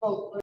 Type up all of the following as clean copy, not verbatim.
Oh,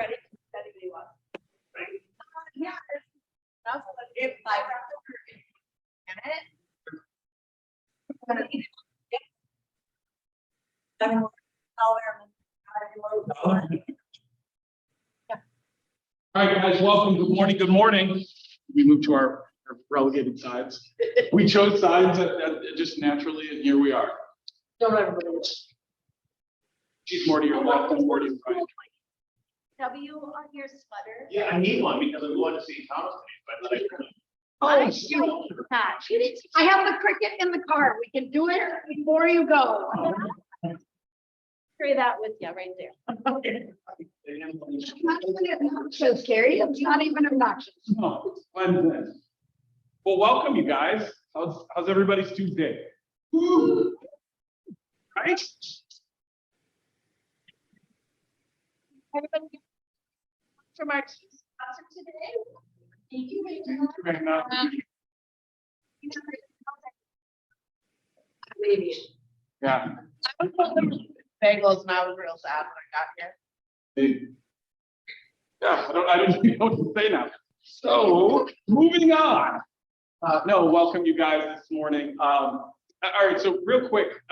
ready. Anybody wants? Yeah. If I All right, guys, welcome. Good morning. Good morning. We moved to our relegated sides. We chose sides just naturally, and here we are. Don't everybody. She's more to your left and more to your right. W on your sweater. Yeah, I need one because I'm going to see Thomas today, but I have the cricket in the car. We can do it before you go. Carry that with you right there. It's not even obnoxious, Gary. It's not even obnoxious. No, Wednesday. Well, welcome, you guys. How's everybody's Tuesday? Woo! Right? Everybody from our sponsor today. Thank you, Rachel. Maybe. Yeah. Bagels, and I was real sad when I got here. Yeah, I don't even know what to say now. So, moving on. No, welcome you guys this morning. All right, so real quick,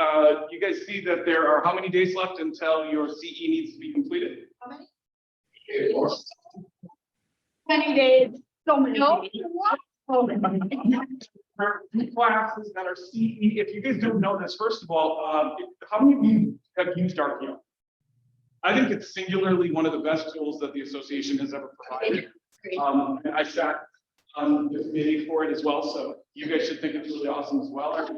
you guys see that there are how many days left until your CE needs to be completed? How many? 20 days. So many. No. days. For classes that are CE, if you guys don't know this, first of all, how many of you have used Archeo? I think it's singularly one of the best tools that the association has ever provided. And I sat on the committee for it as well, so you guys should think it's really awesome as well.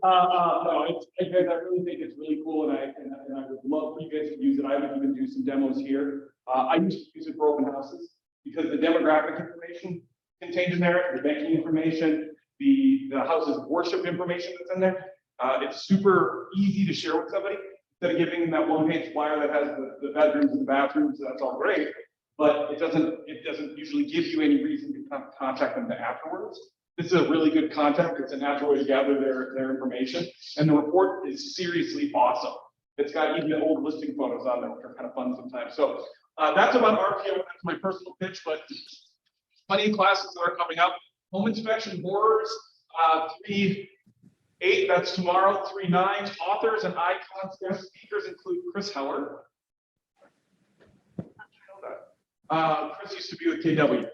No, I really think it's really cool, and I would love for you guys to use it. I would even do some demos here. I used to use it for open houses because the demographic information contained in there, the banking information, the house's worship information that's in there. It's super easy to share with somebody. Instead of giving them that one-page flyer that has the bedrooms and the bathrooms, that's all great, but it doesn't usually give you any reason to contact them afterwards. This is a really good contact. It's a natural way to gather their information, and the report is seriously awesome. It's got even old listing photos on there, which are kind of fun sometimes. So that's about RPO. That's my personal pitch, but plenty of classes that are coming up. Home inspection boards, 3/8, that's tomorrow. 3/9, authors and icons. Guest speakers include Chris Howard. Chris used to be with KW.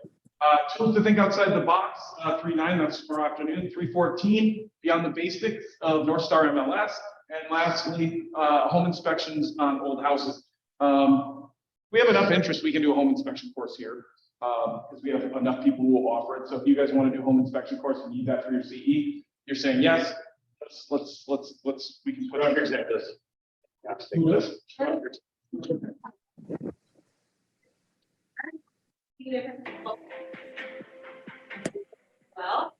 Tools to think outside the box, 3/9, that's tomorrow afternoon. 3/14, beyond the basics of North Star MLS. And lastly, home inspections on old houses. We have enough interest, we can do a home inspection course here. Because we have enough people who will offer it. So if you guys want to do home inspection course and need that for your CE, you're saying yes. Let's we can put on here this. Yeah, take this. Well,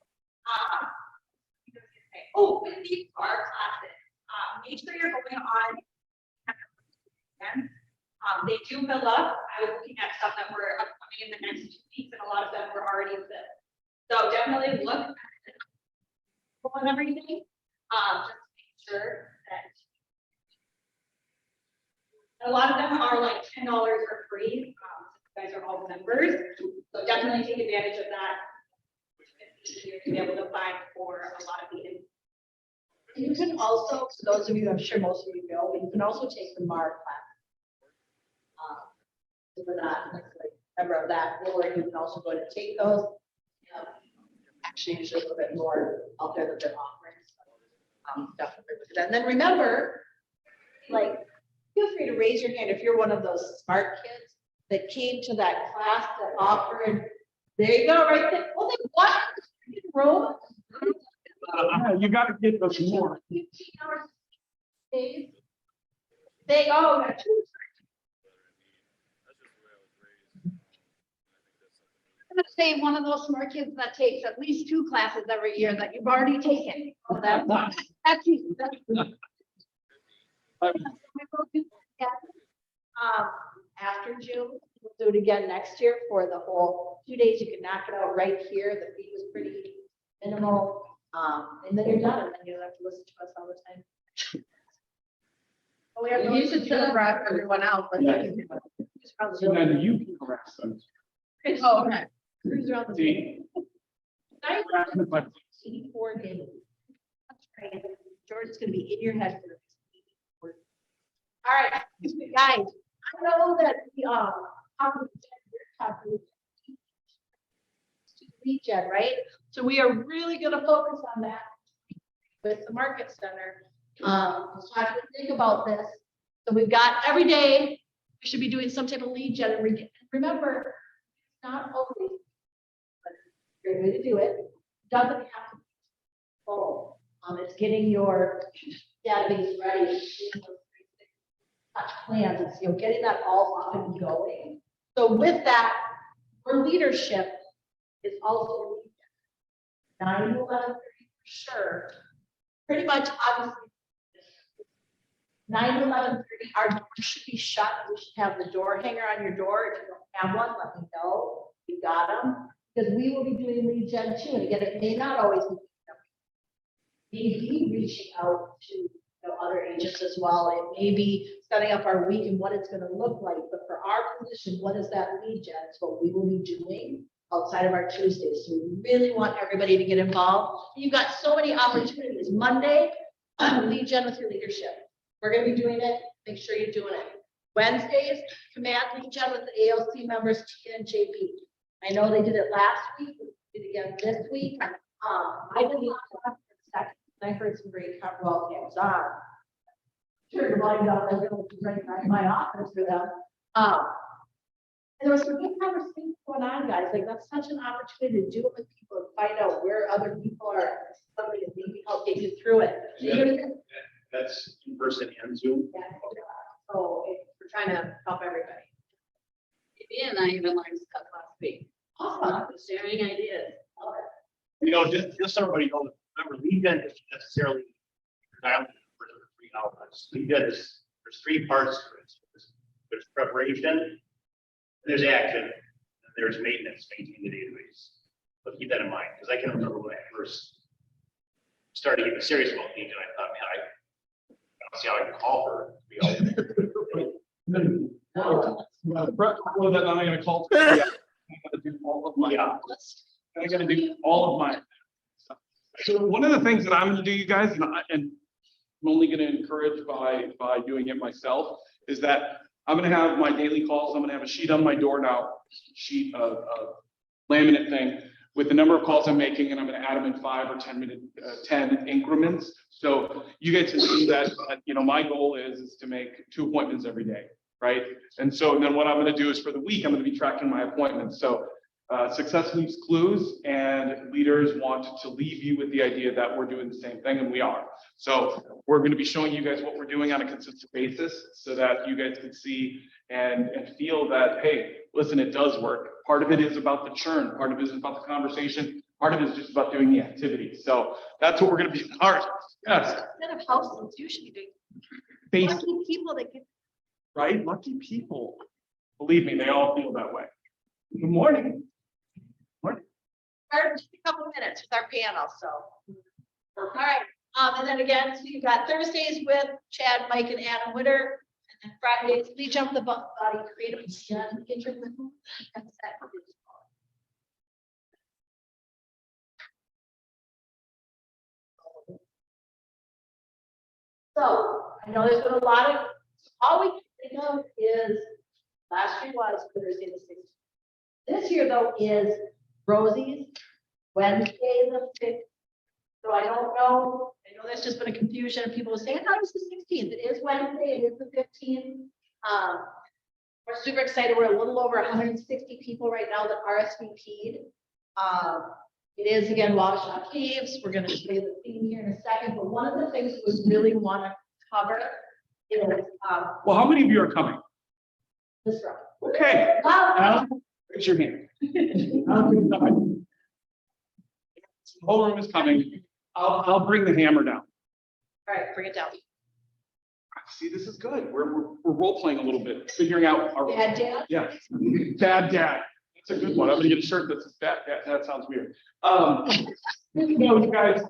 oh, with these bar classes, make sure you're going on. They do fill up. I was looking at stuff that were upcoming in the next 2 weeks, and a lot of them were already filled. So definitely look on everything. Just make sure that a lot of them are like $10 for free. You guys are all members, so definitely take advantage of that. It's easier to be able to find for a lot of the. You can also, for those of you, I'm sure most of you know, you can also take the MAR class. We're not necessarily a member of that board, you can also go to take those. Actually, usually a little bit more out there that they're offering. So, definitely look at that. And then remember, like, feel free to raise your hand if you're one of those smart kids that came to that class that offered. There you go, right there. Well, then what? Roll. You got to get those more. 15 hours days. They oh, that's true. I'm gonna say one of those smart kids that takes at least 2 classes every year that you've already taken. So that's easy. After June, we'll do it again next year for the whole 2 days. You can knock it out right here. The fee was pretty minimal. And then you're done, and then you don't have to listen to us all the time. Well, we have You should send everyone out, but Yeah. around the So building. then you can harass them. Oh, okay. Cruise around the building. See? Harassment by- 84 days. That's right. George's gonna be in your head for the next 84 days. All right, guys, I know that lead gen, right? So we are really gonna focus on that with the market center. So I have to think about this. So we've got every day, we should be doing some type of lead gen. And remember, it's not always, but it's a great way to do it. Doesn't have to be full. It's getting your database ready, getting those touch plans, it's, getting that all up and going. So with that, our leadership is also 9 to 11:30 for sure. Pretty much, obviously, 9 to 11:30, our door should be shut. We should have the door hanger on your door. If you don't have one, let me know. You got them. Because we will be doing lead gen too. And again, it may not always be reaching out to other agents as well. It may be setting up our week and what it's going to look like. But for our position, what is that lead gen? It's what we will be doing outside of our Tuesdays. So we really want everybody to get involved. You've got so many opportunities. Monday, lead gen with your leadership. We're going to be doing it. Make sure you're doing it. Wednesdays, command lead gen with the AOC members, Tia and JP. I know they did it last week. We did it again this week. I did the second. I heard some great well games on. Sure, the volume down. I was right in my office for them. And there was some good conversations going on, guys. Like that's such an opportunity to do it with people and find out where other people are. Somebody to maybe help get you through it. That's in person and Zoom. Yeah. So we're trying to help everybody. Maybe and I even learned stuff last week. Awesome. Sharing ideas. Just so everybody knows, remember, lead gen isn't necessarily dialed for 3 hours. Lead gen is, there's 3 parts to it. There's preparation, and there's action, and there's maintenance, maintaining the database. But keep that in mind, because I can remember when I first started getting serious about lead gen, I thought, man, I don't see how I can call her. Well, then I'm gonna call. Yeah. I'm gonna do all of my. Yeah. I'm gonna do all of my. So one of the things that I'm gonna do, you guys, and I'm only gonna encourage by doing it myself, is that I'm gonna have my daily calls. I'm gonna have a sheet on my door now, sheet of laminate thing with the number of calls I'm making, and I'm gonna add them in 5 or 10 minute, 10 increments. So you get to see that, my goal is to make 2 appointments every day, right? And so then what I'm gonna do is for the week, I'm gonna be tracking my appointments. So success leaves clues, and leaders want to leave you with the idea that we're doing the same thing, and we are. So we're going to be showing you guys what we're doing on a consistent basis so that you guys can see and feel that, hey, listen, it does work. Part of it is about the churn. Part of it is about the conversation. Part of it is just about doing the activity. So that's what we're going to be. All right. Yes. Instead of houses, you should be doing Face, lucky people that get. right? Lucky people. Believe me, they all feel that way. Good morning. Start in just a couple of minutes with our panel, so. All right, and then again, so you've got Thursdays with Chad, Mike, and Adam Witter, and then Fridays, we jump the body creative and intermittent. That's that. So, I know there's been a lot of, all we can think of is, last year was Thursday the 16th. This year though is Rosie's Wednesday the 5th. So I don't know, I know there's just been a confusion of people saying, no, it's the 16th. It is Wednesday, it is the 15th. We're super excited. We're a little over 160 people right now that RSVP'd. It is again Waukesha Caves. We're going to show you the theme here in a second, but one of the things we really want to cover is Well, how many of you are coming? this room. Okay. Wow. Raise your hand. The whole room is coming. I'll bring the hammer down. All right, bring it down. See, this is good. We're role playing a little bit, figuring out our. Yeah, Dan. Yeah, bad dad. That's a good one. I'm gonna get a shirt that says bad dad. That sounds weird. You guys,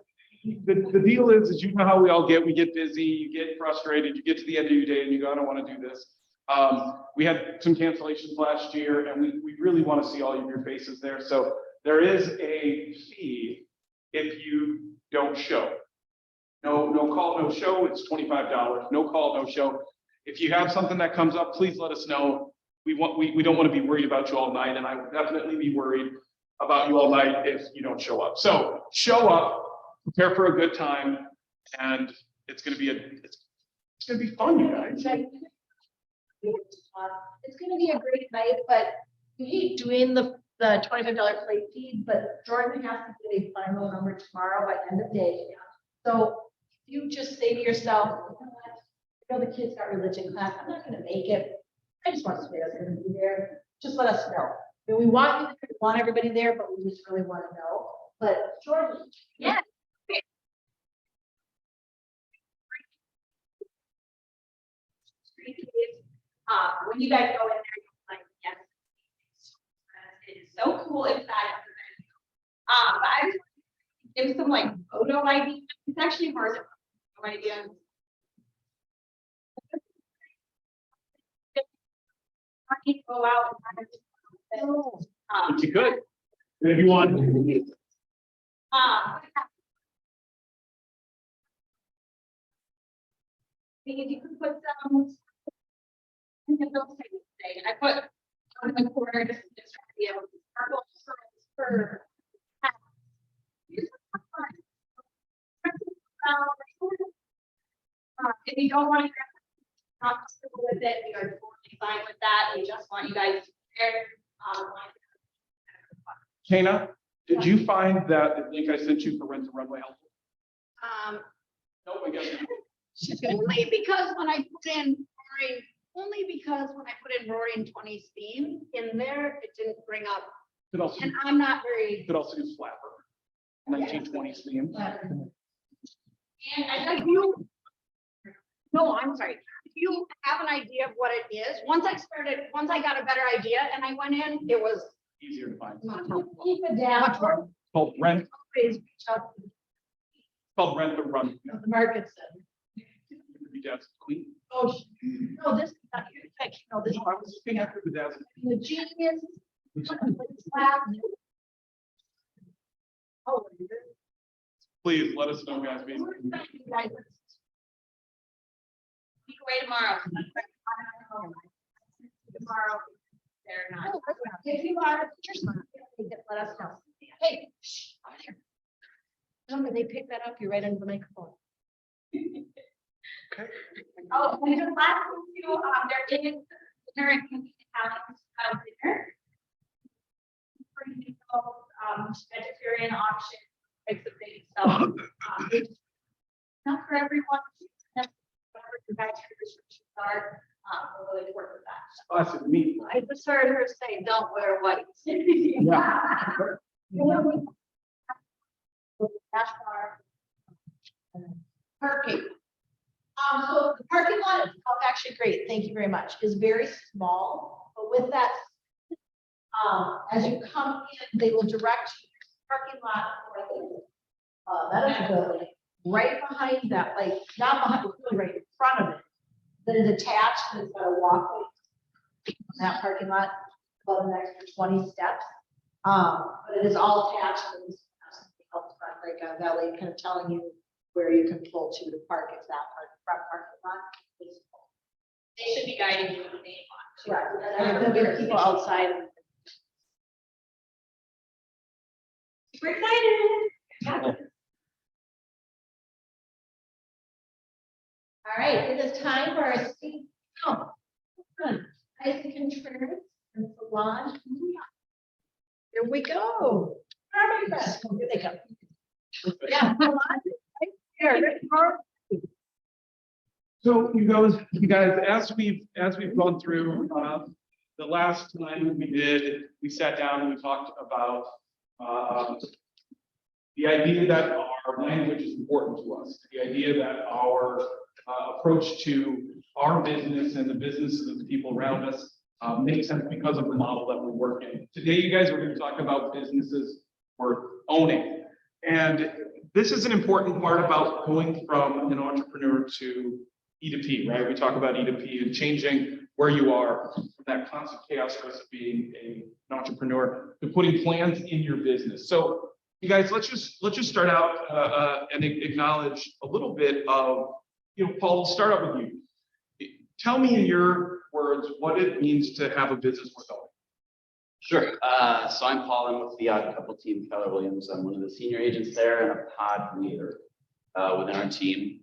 the deal is you know how we all get. We get busy, you get frustrated, you get to the end of your day and you go, I don't want to do this. We had some cancellations last year, and we really want to see all of your faces there. So there is a fee if you don't show. No call, no show, it's $25. No call, no show. If you have something that comes up, please let us know. We don't want to be worried about you all night, and I would definitely be worried about you all night if you don't show up. So show up, prepare for a good time, and it's gonna be fun, you guys. It's gonna be a great night, but we hate doing the $25 plate fee, but Jordan has to get a final number tomorrow by end of day. So you just say to yourself, you know what? I know the kids got religion class, I'm not gonna make it. I just want somebody else gonna be there. Just let us know. I mean, we want everybody there, but we just really want to know. But Jordan. Yeah. When you guys go in there, you're like, yes, it is so cool inside. But I just give some like photo ID. It's actually hard to photo ID. Go out and If you could, if you want. Maybe you could put some. I put on the corner just to be able to sparkle for. If you don't want to not comfortable with it, you are totally fine with that. We just want you guys to share. Kana, did you find that the link I sent you for Rent the Runway helpful? No, I guess not. Only because when I put in Roaring 20s theme in there, it didn't bring up, Could also, and I'm not very. could also use Flapper, 1920s theme. And I think you, No, I'm sorry. If you have an idea of what it is, once I got a better idea and I went in, it was Easier to find. much more. Keep it down. Much more. Called Rent, Always reach out to called Rent the Run. the market center. Be Dad's Queen. Oh, no, this, no, this, I was looking after the Dad's. the genius. Slab. Oh, Please let us know, guys. week away tomorrow. Tomorrow, they're not. if you are, just let us know. Hey, shh, over there. Remember, they pick that up, you're right under the microphone. Oh, and just last thing too, there is dinner and dinner. Pretty simple, vegetarian option, types of things, so. Not for everyone. Whatever your dietary restrictions are, we'll really work with that. Classic meat. I just heard her say, don't wear white. Dash bar. Parking. So the parking lot is actually great, thank you very much, is very small, but with that, as you come in, they will direct you to the parking lot. That is a building, right behind that, like, not behind, really right in front of it. That is attached, and it's got a walkway. That parking lot, about an extra 20 steps. But it is all attached, and it's something else, like a valet kind of telling you where you can pull to park, it's that front parking lot. They should be guiding you in the main lot. Right, and there'll be people outside. Super excited. All right, it is time for our speed. Oh, Isaac Contreras and Solange. Here we go. Where are my friends? Here they come. Yeah. Solange, right here. So you guys, as we've gone through, the last time we sat down and we talked about, the idea that our language is important to us, the idea that our approach to our business and the businesses of the people around us makes sense because of the model that we work in. Today, you guys are going to talk about businesses we're owning. And this is an important part about going from an entrepreneur to E2P, right? We talk about E2P and changing where you are, from that constant chaos stress of being an entrepreneur, to putting plans in your business. So you guys, let's just start out and acknowledge a little bit of, Paul, we'll start out with you. Tell me in your words what it means to have a business worth owning. Sure. So I'm Paul. I'm with the Odd Couple team, Keller Williams. I'm one of the senior agents there and a pod leader within our team.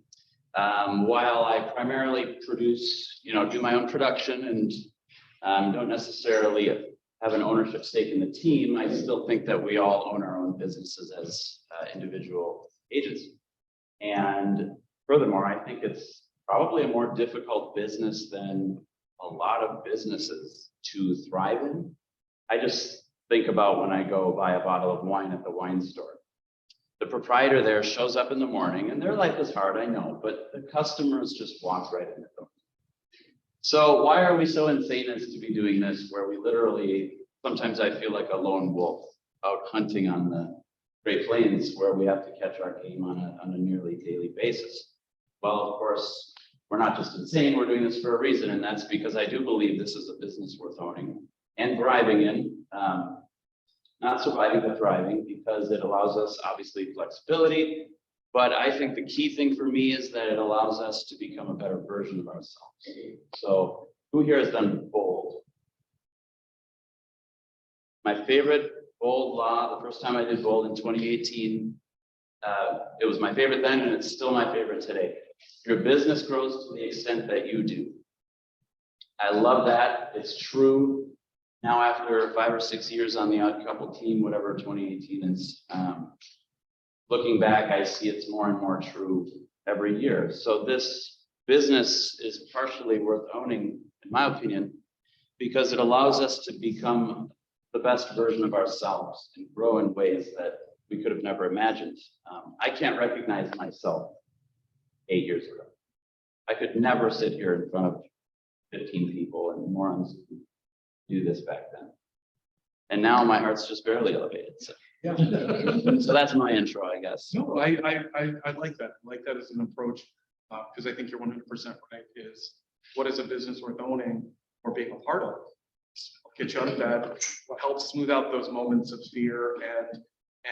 While I primarily produce, do my own production and don't necessarily have an ownership stake in the team, I still think that we all own our own businesses as individual agents. And furthermore, I think it's probably a more difficult business than a lot of businesses to thrive in. I just think about when I go buy a bottle of wine at the wine store. The proprietor there shows up in the morning and their life is hard, I know, but the customers just walk right in the door. So why are we so insane as to be doing this where we literally, sometimes I feel like a lone wolf out hunting on the Great Plains where we have to catch our game on a nearly daily basis? Well, of course, we're not just insane, we're doing this for a reason, and that's because I do believe this is a business worth owning and thriving in. Not surviving, but thriving, because it allows us obviously flexibility. But I think the key thing for me is that it allows us to become a better version of ourselves. So who here has done bold? My favorite bold law, the first time I did bold in 2018, it was my favorite then and it's still my favorite today. Your business grows to the extent that you do. I love that. It's true. Now, after 5 or 6 years on the Odd Couple team, whatever 2018 is, looking back, I see it's more and more true every year. So this business is partially worth owning, in my opinion, because it allows us to become the best version of ourselves and grow in ways that we could have never imagined. I can't recognize myself 8 years ago. I could never sit here in front of 15 people and morons do this back then. And now my heart's just barely elevated. So, Yeah. so that's my intro, I guess. No, I like that. I like that as an approach, because I think you're 100% right. Is what is a business worth owning or being a part of? Get you out of bed, what helps smooth out those moments of fear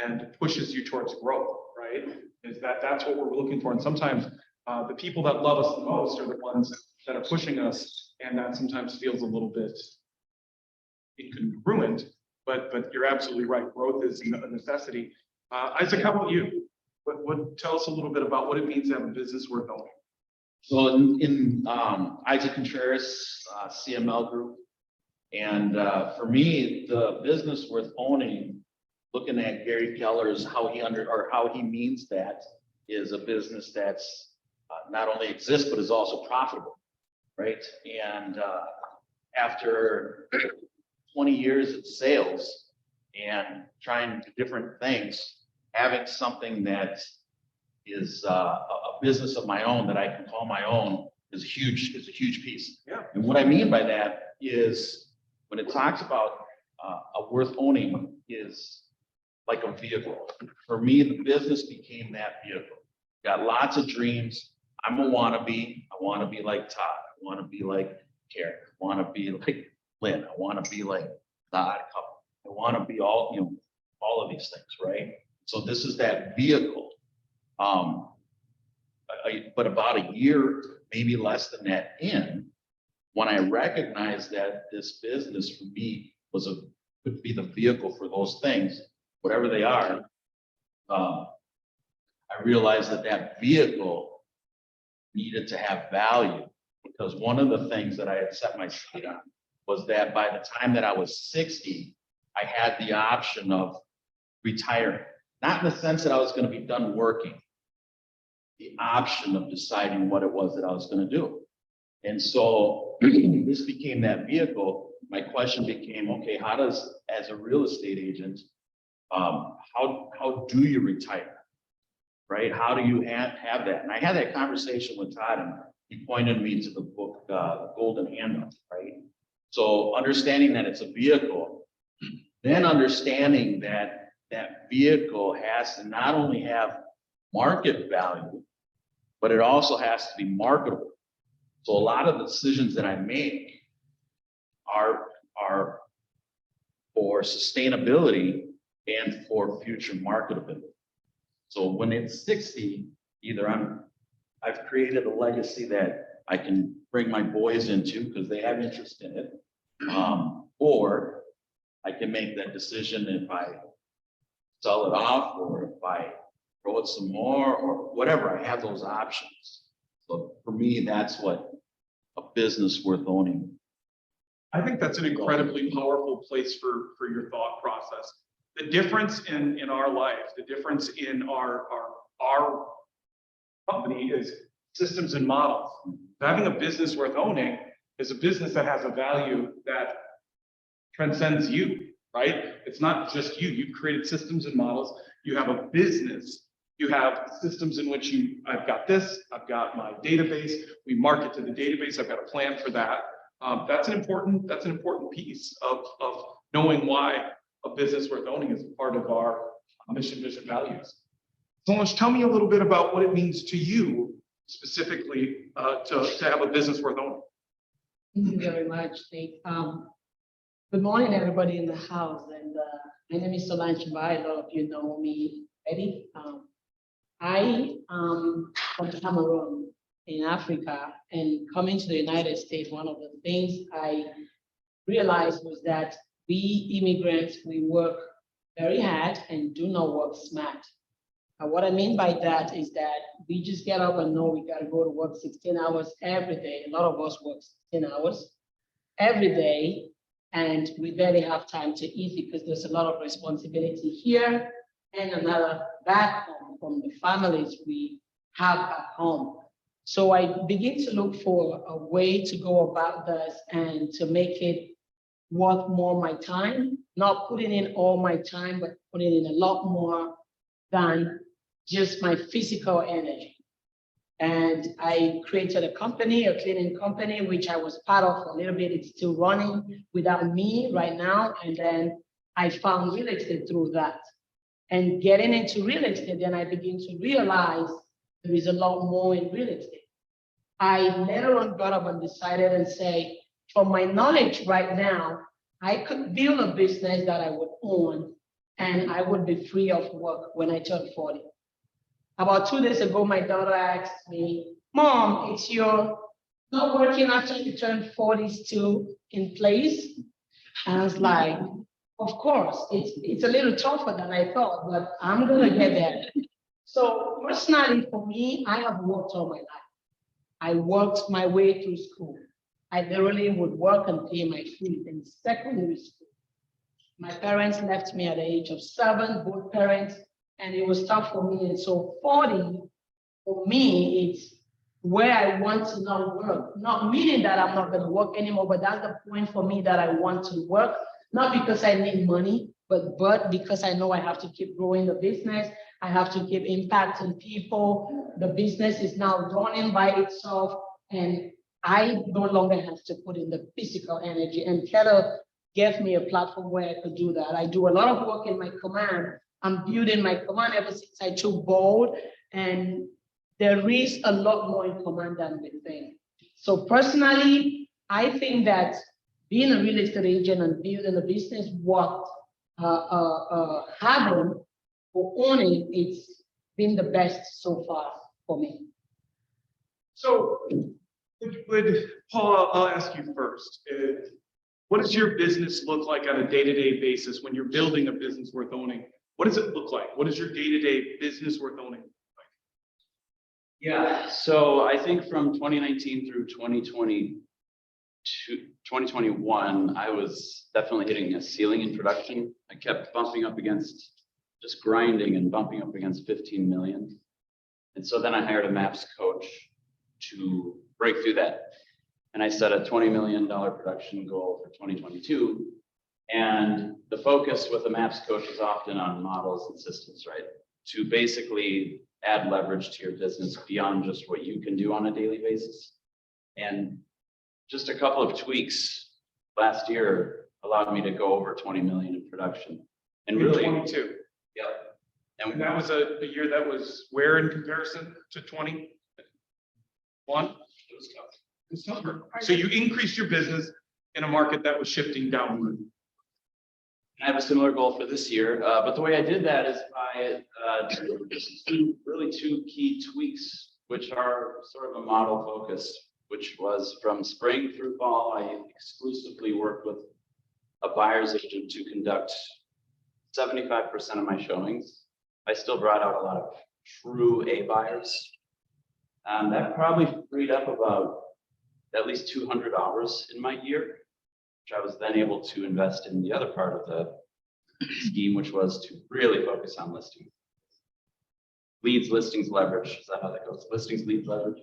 and pushes you towards growth, right? Is that's what we're looking for. And sometimes the people that love us the most are the ones that are pushing us, and that sometimes feels a little bit incongruent, but you're absolutely right. Growth is a necessity. Isaac, how about you? What tell us a little bit about what it means to have a business worth owning? So in Isaac Contreras, CML Group, and for me, the business worth owning, looking at Gary Keller's how he means that is a business that's not only exists but is also profitable, right? And after 20 years of sales and trying different things, having something that is a business of my own that I can call my own is a huge piece. Yeah. And what I mean by that is when it talks about a worth owning is like a vehicle. For me, the business became that vehicle. Got lots of dreams. I'm a wannabe. I want to be like Todd. I want to be like Karen. I want to be like Lynn. I want to be like the Odd Couple. I want to be all of these things, right? So this is that vehicle. But about a year, maybe less than that in, when I recognized that this business for me could be the vehicle for those things, whatever they are, I realized that vehicle needed to have value, because one of the things that I had set my sight on was that by the time that I was 60, I had the option of retiring. Not in the sense that I was going to be done working, the option of deciding what it was that I was going to do. And so this became that vehicle. My question became, okay, how does, as a real estate agent, how do you retire, right? How do you have that? And I had that conversation with Todd, and he pointed me to the book, The Golden Handle, right? So understanding that it's a vehicle, then understanding that that vehicle has to not only have market value, but it also has to be marketable. So a lot of the decisions that I make are for sustainability and for future marketability. So when it's 60, either I've created a legacy that I can bring my boys into because they have interest in it. Or I can make that decision if I sell it off or if I grow it some more or whatever. I have those options. So for me, that's what a business worth owning. I think that's an incredibly powerful place for your thought process. The difference in our life, the difference in our company is systems and models. Having a business worth owning is a business that has a value that transcends you, right? It's not just you. You've created systems and models. You have a business. You have systems in which I've got this, I've got my database. We market to the database. I've got a plan for that. That's an important piece of knowing why a business worth owning is a part of our mission, vision, values. So tell me a little bit about what it means to you specifically to have a business worth owning. Thank you very much, Nick. Good morning, everybody in the house. And my name is Solange Mbai. A lot of you know me already. I am from Cameroon in Africa, and coming to the United States, one of the things I realized was that we immigrants, we work very hard and do not work smart. What I mean by that is that we just get up and know we got to go to work 16 hours every day. A lot of us work 16 hours every day, and we barely have time to eat because there's a lot of responsibility here and another back home from the families we have at home. So I begin to look for a way to go about this and to make it worth more my time, not putting in all my time, but putting in a lot more than just my physical energy. And I created a company, a cleaning company, which I was part of a little bit. It's still running without me right now. And then I found real estate through that. And getting into real estate, then I begin to realize there is a lot more in real estate. I later on got up and decided and say, from my knowledge right now, I could build a business that I would own and I would be free of work when I turn 40. About 2 days ago, my daughter asked me, Mom, it's your not working after you turn 40 still in place? And I was like, of course, it's a little tougher than I thought, but I'm gonna get there. So personally, for me, I have worked all my life. I worked my way through school. I literally would work and pay my fees in secondary school. My parents left me at the age of 7, both parents, and it was tough for me. And so 40, for me, it's where I want to not work. Not meaning that I'm not going to work anymore, but that's the point for me that I want to work, not because I need money, but because I know I have to keep growing the business. I have to keep impacting people. The business is now running by itself, and I no longer have to put in the physical energy. And Keller gave me a platform where I could do that. I do a lot of work in my command. I'm building my command ever since I took bold, and there is a lot more in command than we think. So personally, I think that being a real estate agent and building a business, what having or owning, it's been the best so far for me. So, Paul, I'll ask you first. What does your business look like on a day-to-day basis when you're building a business worth owning? What does it look like? What is your day-to-day business worth owning look like? Yeah, so I think from 2019 through 2021, I was definitely hitting a ceiling in production. I kept bumping up against, just grinding and bumping up against 15 million. And so then I hired a MAPS coach to break through that. And I set a $20 million production goal for 2022. And the focus with the MAPS coach is often on models and systems, right? To basically add leverage to your business beyond just what you can do on a daily basis. And just a couple of tweaks last year allowed me to go over 20 million in production. And really, 22. yeah. And that was a year that was where in comparison to 21? It was tougher. So you increased your business in a market that was shifting downward? I have a similar goal for this year, but the way I did that is by two key tweaks, which are sort of a model focus, which was from spring through fall. I exclusively worked with a buyer's agent to conduct 75% of my showings. I still brought out a lot of true A buyers. That probably freed up about at least 200 hours in my year, which I was then able to invest in the other part of the scheme, which was to really focus on listing. Leads, listings, leverage. Is that how that goes? Listings, leads, leverage.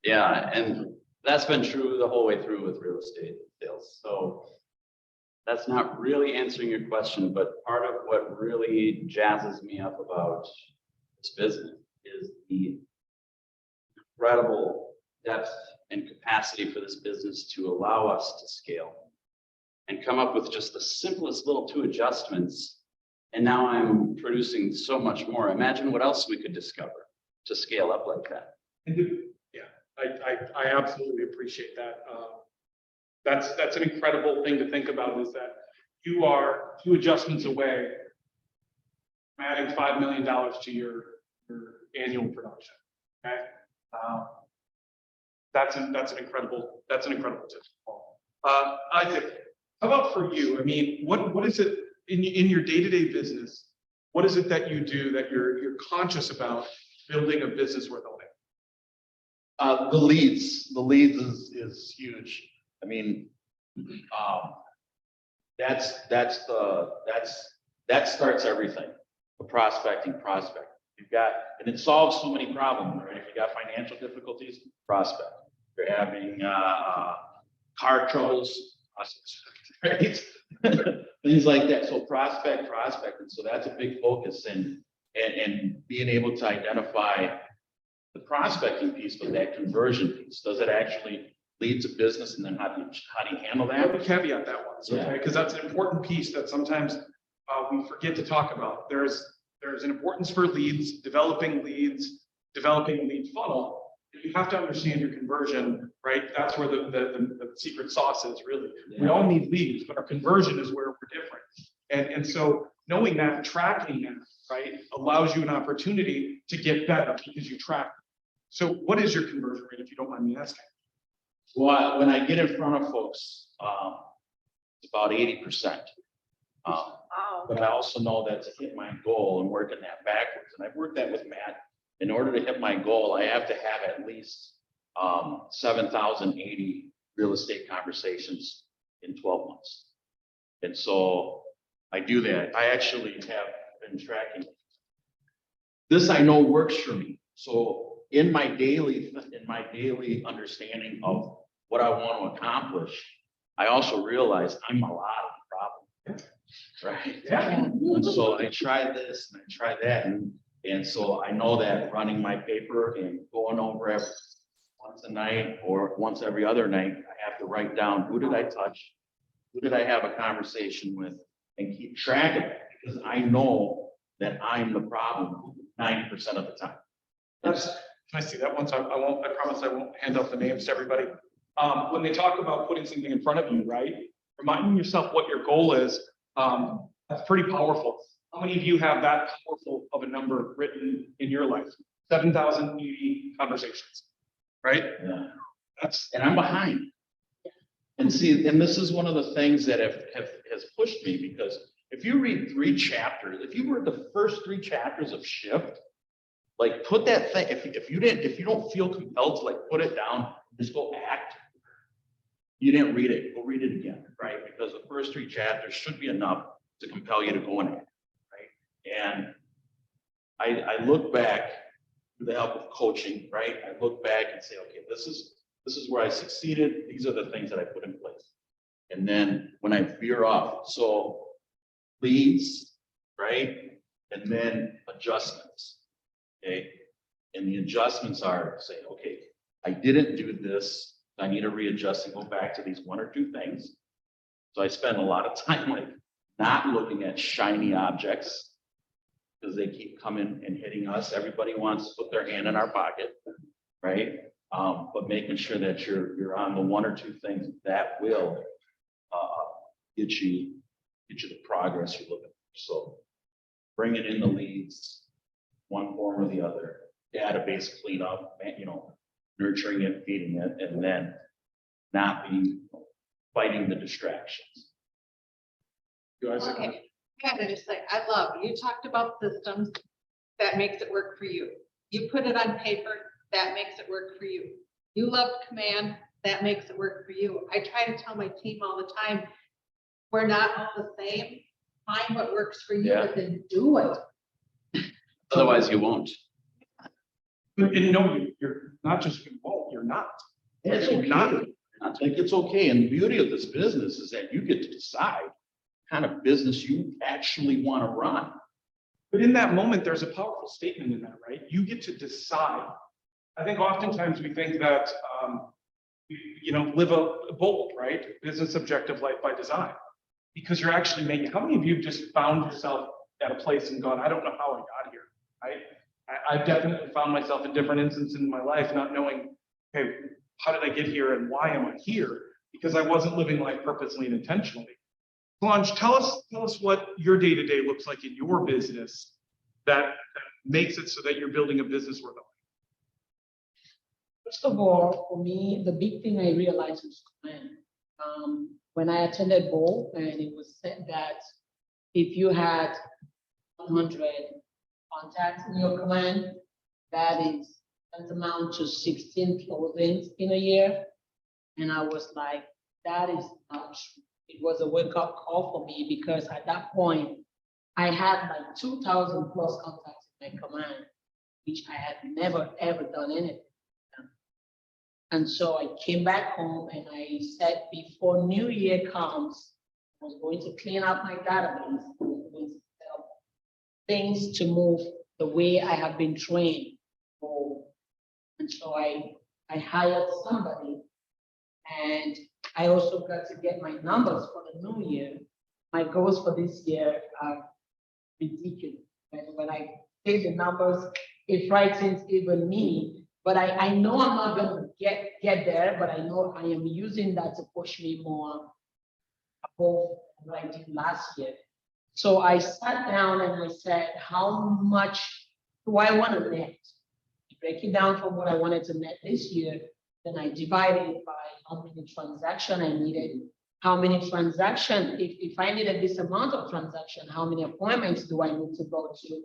Yeah, and that's been true the whole way through with real estate sales. So that's not really answering your question, but part of what really jazzes me up about this business is the incredible depth and capacity for this business to allow us to scale and come up with just the simplest little 2 adjustments. And now I'm producing so much more. Imagine what else we could discover to scale up like that. I absolutely appreciate that. That's an incredible thing to think about, is that you are 2 adjustments away from adding $5 million to your annual production. Okay. That's an incredible tip. Isaac, how about for you? I mean, what is it in your day-to-day business? What is it that you do that you're conscious about building a business worth owning? The leads is huge. I mean, that starts everything. The prospect. You've got, and it solves so many problems, right? If you got financial difficulties, prospect. If you're having car troubles, right? Things like that. So prospect. And so that's a big focus, and being able to identify the prospecting piece, but that conversion piece. Does it actually lead to business? And then how do you handle that? Let me caveat that one, okay? Because that's an important piece that sometimes we forget to talk about. There's an importance for leads, developing a lead funnel. You have to understand your conversion, right? That's where the secret sauce is, really. Yeah. We all need leads, but our conversion is where we're different. And so knowing that, tracking that, right, allows you an opportunity to get better because you track. So what is your conversion rate, if you don't mind me asking? Well, when I get in front of folks, it's about 80%. But I also know that to hit my goal and working that backwards, and I've worked that with Matt. In order to hit my goal, I have to have at least 7,080 real estate conversations in 12 months. And so I do that. I actually have been tracking. This I know works for me. So in my daily understanding of what I want to accomplish, I also realize I'm a lot of the problem. Right? Yeah. And so I try this and I try that. And so I know that running my paper and going over it once a night or once every other night, I have to write down, who did I touch? Who did I have a conversation with? And keep track of it, because I know that I'm the problem 90% of the time. Can I see that once? I promise I won't hand out the names to everybody. When they talk about putting something in front of you, right? Reminding yourself what your goal is, that's pretty powerful. How many of you have that powerful of a number written in your life? 7,080 conversations, right? Yeah. That's, And I'm behind. And see, and this is one of the things that has pushed me, because if you read 3 chapters, if you read the first 3 chapters of Shift, like put that thing, if you don't feel compelled to like put it down, just go act. You didn't read it, go read it again, right? Because the first 3 chapters should be enough to compel you to go and act, right? And I look back with the help of coaching, right? I look back and say, okay, this is where I succeeded. These are the things that I put in place. And then when I veer off, so leads, right? And then adjustments, okay? And the adjustments are saying, okay, I didn't do this. I need to readjust and go back to these 1 or 2 things. So I spend a lot of time like not looking at shiny objects, because they keep coming and hitting us. Everybody wants to put their hand in our pocket, right? But making sure that you're on the one or two things that will get you the progress you're looking for. So bringing in the leads, one form or the other, database cleanup, nurturing it, feeding it, and then not be fighting the distractions. You guys- Okay, I gotta just say, I love, you talked about systems, that makes it work for you. You put it on paper, that makes it work for you. You love command, that makes it work for you. I try to tell my team all the time, we're not all the same. Find what works for you, Yeah. but then do it. Otherwise you won't. And no, you're not just, you won't, you're not. It's You're not. okay. I think it's okay. And the beauty of this business is that you get to decide kind of business you actually want to run. But in that moment, there's a powerful statement in that, right? You get to decide. I think oftentimes we think that, live a bold, right? Business objective, life by design. Because you're actually making, how many of you have just found yourself at a place and gone, I don't know how I got here, right? I've definitely found myself in different instances in my life, not knowing, okay, how did I get here and why am I here? Because I wasn't living life purposely and intentionally. Solange, tell us what your day-to-day looks like in your business that makes it so that you're building a business worth owning. First of all, for me, the big thing I realized was command. When I attended Bowl, and it was said that if you had 100 contacts in your command, that amount to 16 closings in a year. And I was like, that is not true. It was a wake-up call for me because at that point, I had like 2,000 plus contacts in my command, which I had never, ever done anything. And so I came back home and I said, before New Year comes, I was going to clean up my database, I was going to set up things to move the way I have been trained for. And so I hired somebody, and I also got to get my numbers for the new year. My goals for this year are ridiculous. And when I say the numbers, it frightens even me. But I know I'm not going to get there, but I know I am using that to push me more above what I did last year. So I sat down and I said, how much do I want to net? Break it down from what I wanted to net this year. Then I divided it by how many transactions I needed. How many transactions, if I needed this amount of transaction, how many appointments do I need to go to?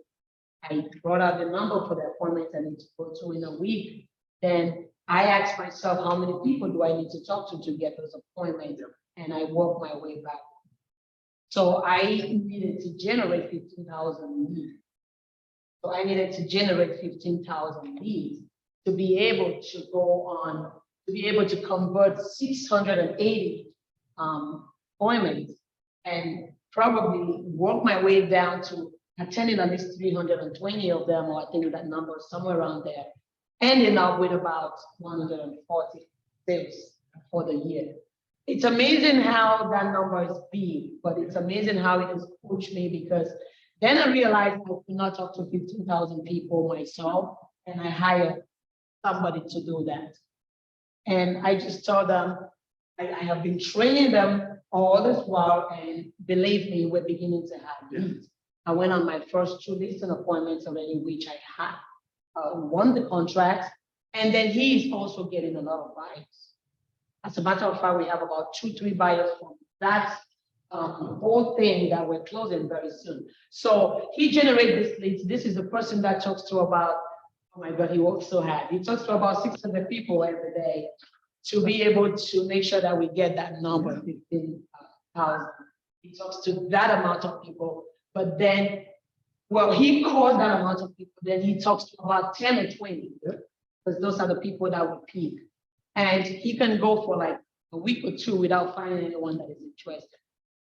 I brought out the number for the appointments I need to go to in a week. Then I asked myself, how many people do I need to talk to get those appointments? And I worked my way back. So I needed to generate 15,000 leads. So I needed to generate 15,000 leads to be able to go on, to be able to convert 680 appointments and probably work my way down to attending at least 320 of them, or I think that number is somewhere around there, ending up with about 140 sales for the year. It's amazing how that number is big, but it's amazing how it has pushed me, because then I realized I could not talk to 15,000 people myself, and I hired somebody to do that. And I just told them, I have been training them all this while, and believe me, we're beginning to have leads. I went on my first 2 listing appointments already, which I had won the contract, and then he is also getting a lot of buyers. As a matter of fact, we have about 2-3 buyers from that whole thing that we're closing very soon. So he generates this leads. This is the person that talks to about, oh my God, he works so hard. He talks to about 600 people every day to be able to make sure that we get that number, 15,000. He talks to that amount of people, but then, well, he calls that amount of people, then he talks to about 10 or 20, because those are the people that will peak. And he can go for like a week or 2 without finding anyone that is interested.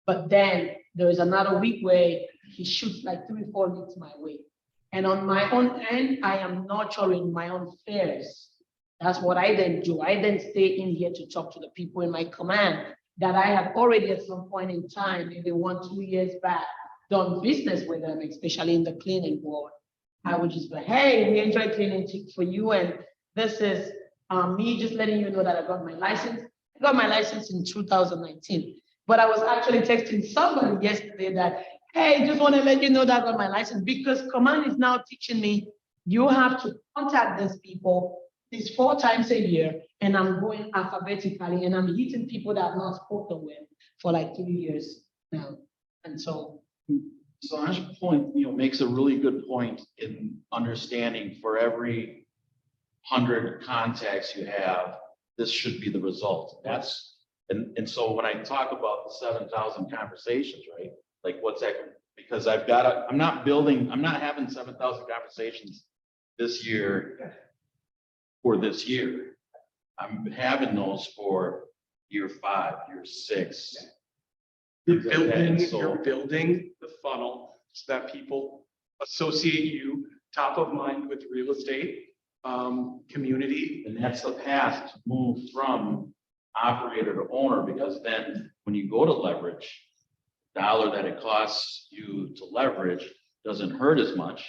But then there is another week where he shoots like 3 or 4 leads my way. And on my own end, I am nurturing my own fears. That's what I then do. I then stay in here to talk to the people in my command that I have already at some point in time, maybe 1-2 years back, done business with them, especially in the cleaning world. I would just be like, hey, we enjoy cleaning for you, and this is Me just letting you know that I got my license. I got my license in 2019, but I was actually texting somebody yesterday that, hey, just want to let you know that I got my license because Command is now teaching me you have to contact these people these 4 times a year, and I'm going alphabetically, and I'm hitting people that I've not spoken with for like 3 years now. And so, Solange's point, makes a really good point in understanding for every 100 contacts you have, this should be the result. And so when I talk about the 7,000 conversations, right? Like what's that? Because I'm not having 7,000 conversations this year for this year. I'm having those for year 5, year 6. You're things like that. building, So- you're building the funnel so that people associate you top of mind with real estate, community. And that's the path to move from operator to owner, because then when you go to leverage, dollar that it costs you to leverage doesn't hurt as much.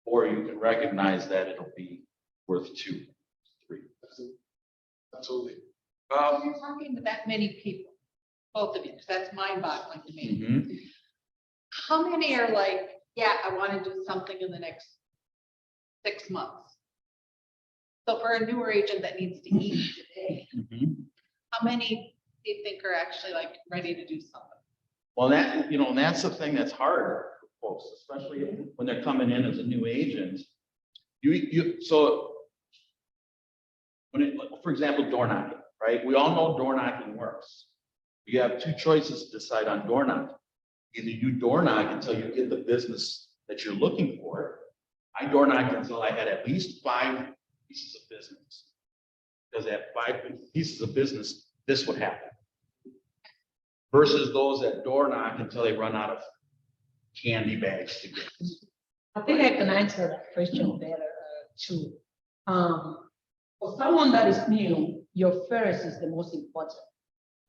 Or you can recognize that it'll be worth 2, 3. Absolutely. You're talking to that many people, both of you, because that's mind-boggling to me. Mhm. How many are like, yeah, I want to do something in the next 6 months? So for a newer agent that needs to eat today, Mhm. how many do you think are actually like ready to do something? Well, and that's the thing that's hard for folks, especially when they're coming in as a new agent. So for example, door knocking, right? We all know door knocking works. You have 2 choices to decide on door knocking. Either you door knock until you get the business that you're looking for. I door knocked until I had at least 5 pieces of business. Because at 5 pieces of business, this would happen. Versus those that door knock until they run out of candy bags to get. I think I can answer that question better too. For someone that is new, your first is the most important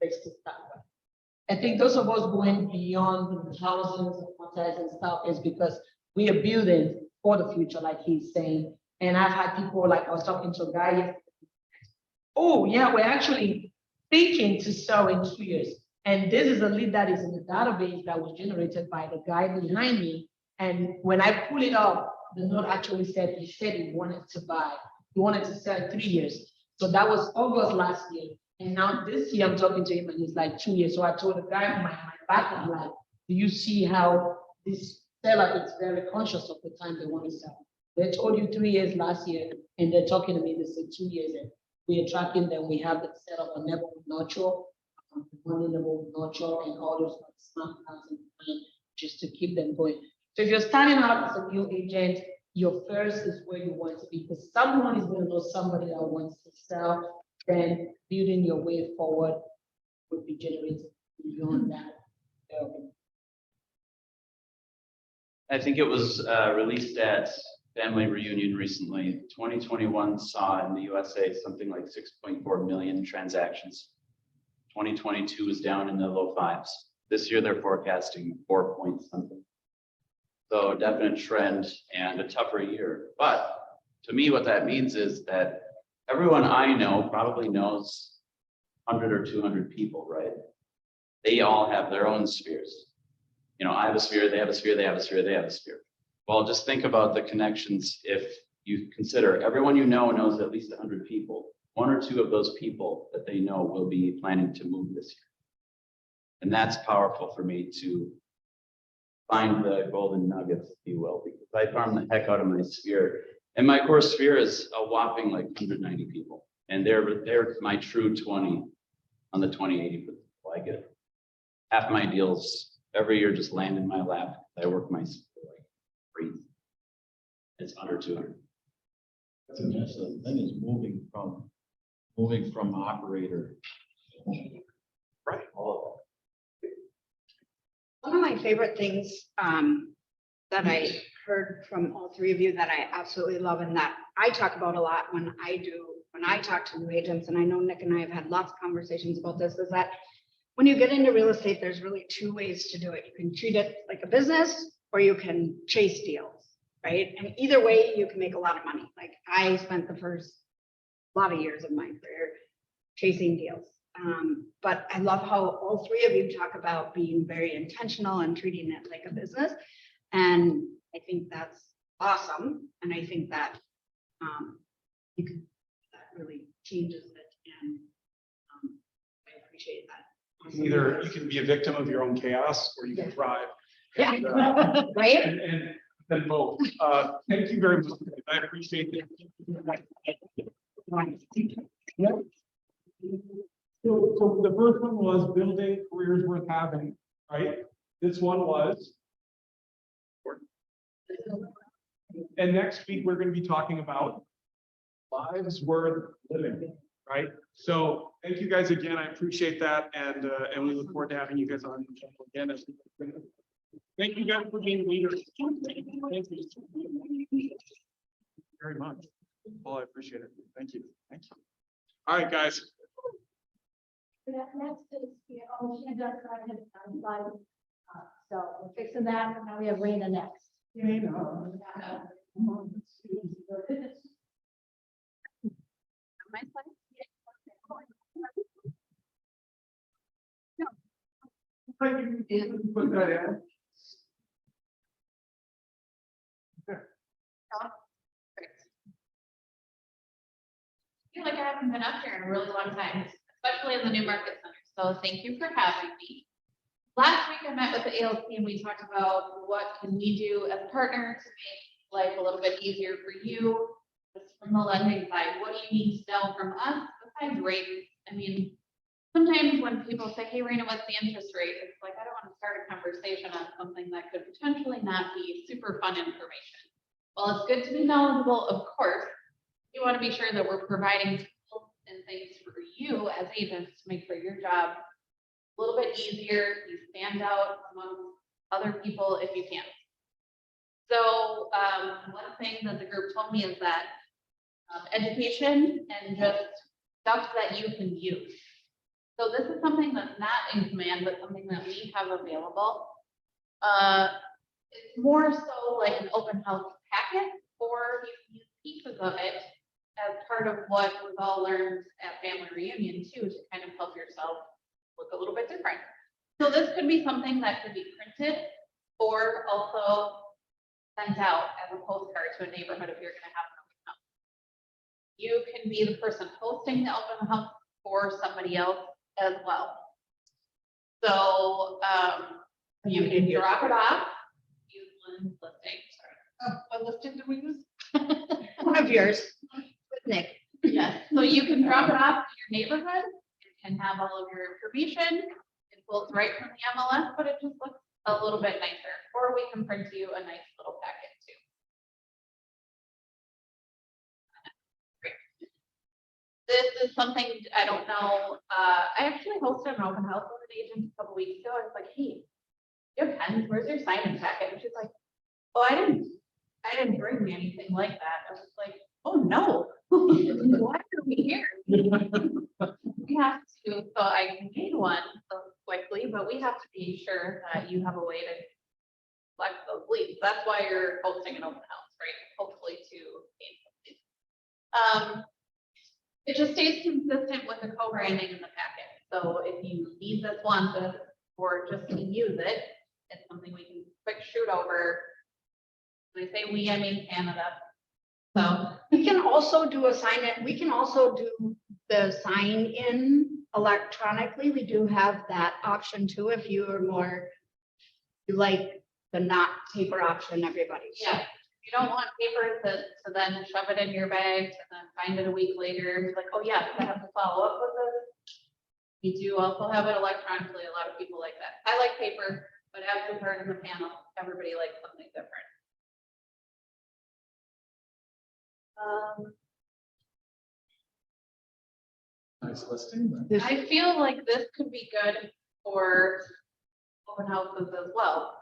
place to start with. I think those of us going beyond the thousands of contacts and stuff is because we are building for the future, like he's saying. And I've had people, like I was talking to a guy yesterday, oh yeah, we're actually thinking to sell in 2 years. And this is a lead that is in the database that was generated by the guy behind me. And when I pull it up, the note actually said he wanted to buy. He wanted to sell in 3 years. So that was August last year. And now this year I'm talking to him and he's like 2 years. So I told the guy on my back, I'm like, do you see how this seller is very conscious of the time they want to sell? They told you 3 years last year and they're talking to me, they said 2 years. And we are tracking them. We have them set up a neighborhood nurture, one neighborhood nurture and all those smart housing plan just to keep them going. So if you're starting out as a new agent, your first is where you want to be because someone is going to know somebody that wants to sell, then building your way forward would be generated beyond that. I think it was released at Family Reunion recently. 2021 saw in the USA something like 6.4 million transactions. 2022 was down in the low 5s. This year they're forecasting 4 point something. So definite trend and a tougher year. But to me, what that means is that everyone I know probably knows 100 or 200 people, right? They all have their own spheres. You know, I have a sphere, they have a sphere, they have a sphere, they have a sphere. Well, just think about the connections. If you consider everyone you know knows at least 100 people, 1 or 2 of those people that they know will be planning to move this year. And that's powerful for me to find the golden nuggets, if you will, because I farm the heck out of my sphere. And my core sphere is a whopping like 190 people. And they're my true 20 on the 20/80 for I get half my deals every year just land in my lap. I work my sphere like free. It's under 200. That's the thing is moving from operator. Right. All of One of my favorite things that I heard from all 3 of you that I absolutely love and that I talk about a lot when I talk to new agents, and I know Nick and I have had lots of conversations about this, is that when you get into real estate, there's really 2 ways to do it. You can treat it like a business or you can chase deals, right? And either way, you can make a lot of money. Like I spent the first a lot of years of my career chasing deals. But I love how all three of you talk about being very intentional and treating it like a business. And I think that's awesome. And I think that that really changes it. And I appreciate that. Either you can be a victim of your own chaos or you can thrive. Yeah. And, Right? and then both. Thank you very much. I appreciate it. So the first one was building careers worth having, right? This one was. And next week, we're going to be talking about lives worth living, right? So thank you guys again. I appreciate that. And we look forward to having you guys on again. Thank you guys for being leaders. Thank you very much. Well, I appreciate it. Thank you. Thank you. All right, guys. Next is, she just started on slide. So we're fixing that, and now we have Raina next. My slide? Put that in. I feel like I haven't been up here in a really long time, especially in the new market center. So thank you for having me. Last week I met with the ALC and we talked about what can we do as a partner to make life a little bit easier for you. Just from the lending side, what do you need to know from us besides rates? I mean, sometimes when people say, hey, Raina, what's the interest rate? It's like, I don't want to start a conversation on something that could potentially not be super fun information. Well, it's good to be knowledgeable, of course. You want to be sure that we're providing tools and things for you as agents to make sure your job a little bit easier, you stand out among other people if you can. So one thing that the group told me is that education and just stuff that you can use. So this is something that's not in command, but something that we have available. It's more so like an open house packet, or you can use pieces of it as part of what we've all learned at family reunion too, to kind of help yourself look a little bit different. So this could be something that could be printed or also sent out as a postcard to a neighborhood if you're going to have an open house. You can be the person hosting the open house for somebody else as well. So you can drop it off. Use Lynn's listing. Sorry. What listing did we use? One of yours with Nick. Yes, so you can drop it off to your neighborhood. It can have all of your information. It pulls right from the MLS, but it just looks a little bit nicer. Or we can print you a nice little packet too. Great. This is something, I don't know, I actually hosted an open house with an agent a couple weeks ago. I was like, hey, you have pens, where's your sign-in packet? And she's like, oh, I didn't bring me anything like that. I was like, oh no, why are we here? We have to, so I made one so quickly, but we have to be sure that you have a way to collect those leads. That's why you're hosting an open house, right? Hopefully to gain some leads. It just stays consistent with the co-branding in the packet. So if you need this one or just to use it, it's something we can quick shoot over. When I say we, I mean Canada. So We can also do a sign in, we can also do the sign in electronically. We do have that option too, if you are more, you like the not paper option, everybody. So yeah, you don't want paper to then shove it in your bag and then find it a week later and be like, oh yeah, I have to follow up with this. We do also have it electronically. A lot of people like that. I like paper, but as we heard in the panel, everybody likes something different. Nice listing. I feel like this could be good for open houses as well.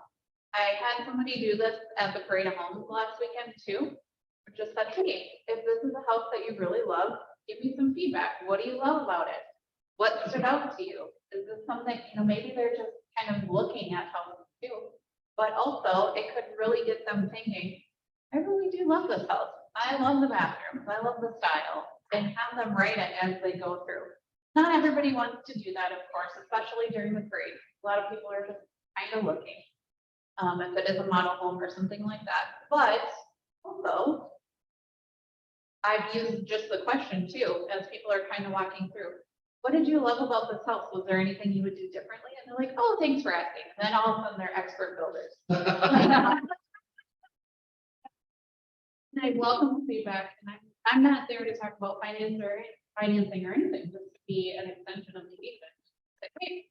I had somebody do this at the Parade of Homes last weekend too. Just said, hey, if this is a house that you really love, give me some feedback. What do you love about it? What stood out to you? Is this something, maybe they're just kind of looking at houses too, but also it could really get them thinking, I really do love this house. I love the bathrooms. I love the style. and have them write it as they go through. Not everybody wants to do that, of course, especially during the parade. A lot of people are just kind of looking. If it is a model home or something like that, but also I've used just the question too, as people are kind of walking through. What did you love about this house? Was there anything you would do differently? And they're like, oh, thanks for asking. And then all of a sudden they're expert builders. And I welcome feedback, and I'm not there to talk about financing or anything, just to be an extension of the agent. Like, hey,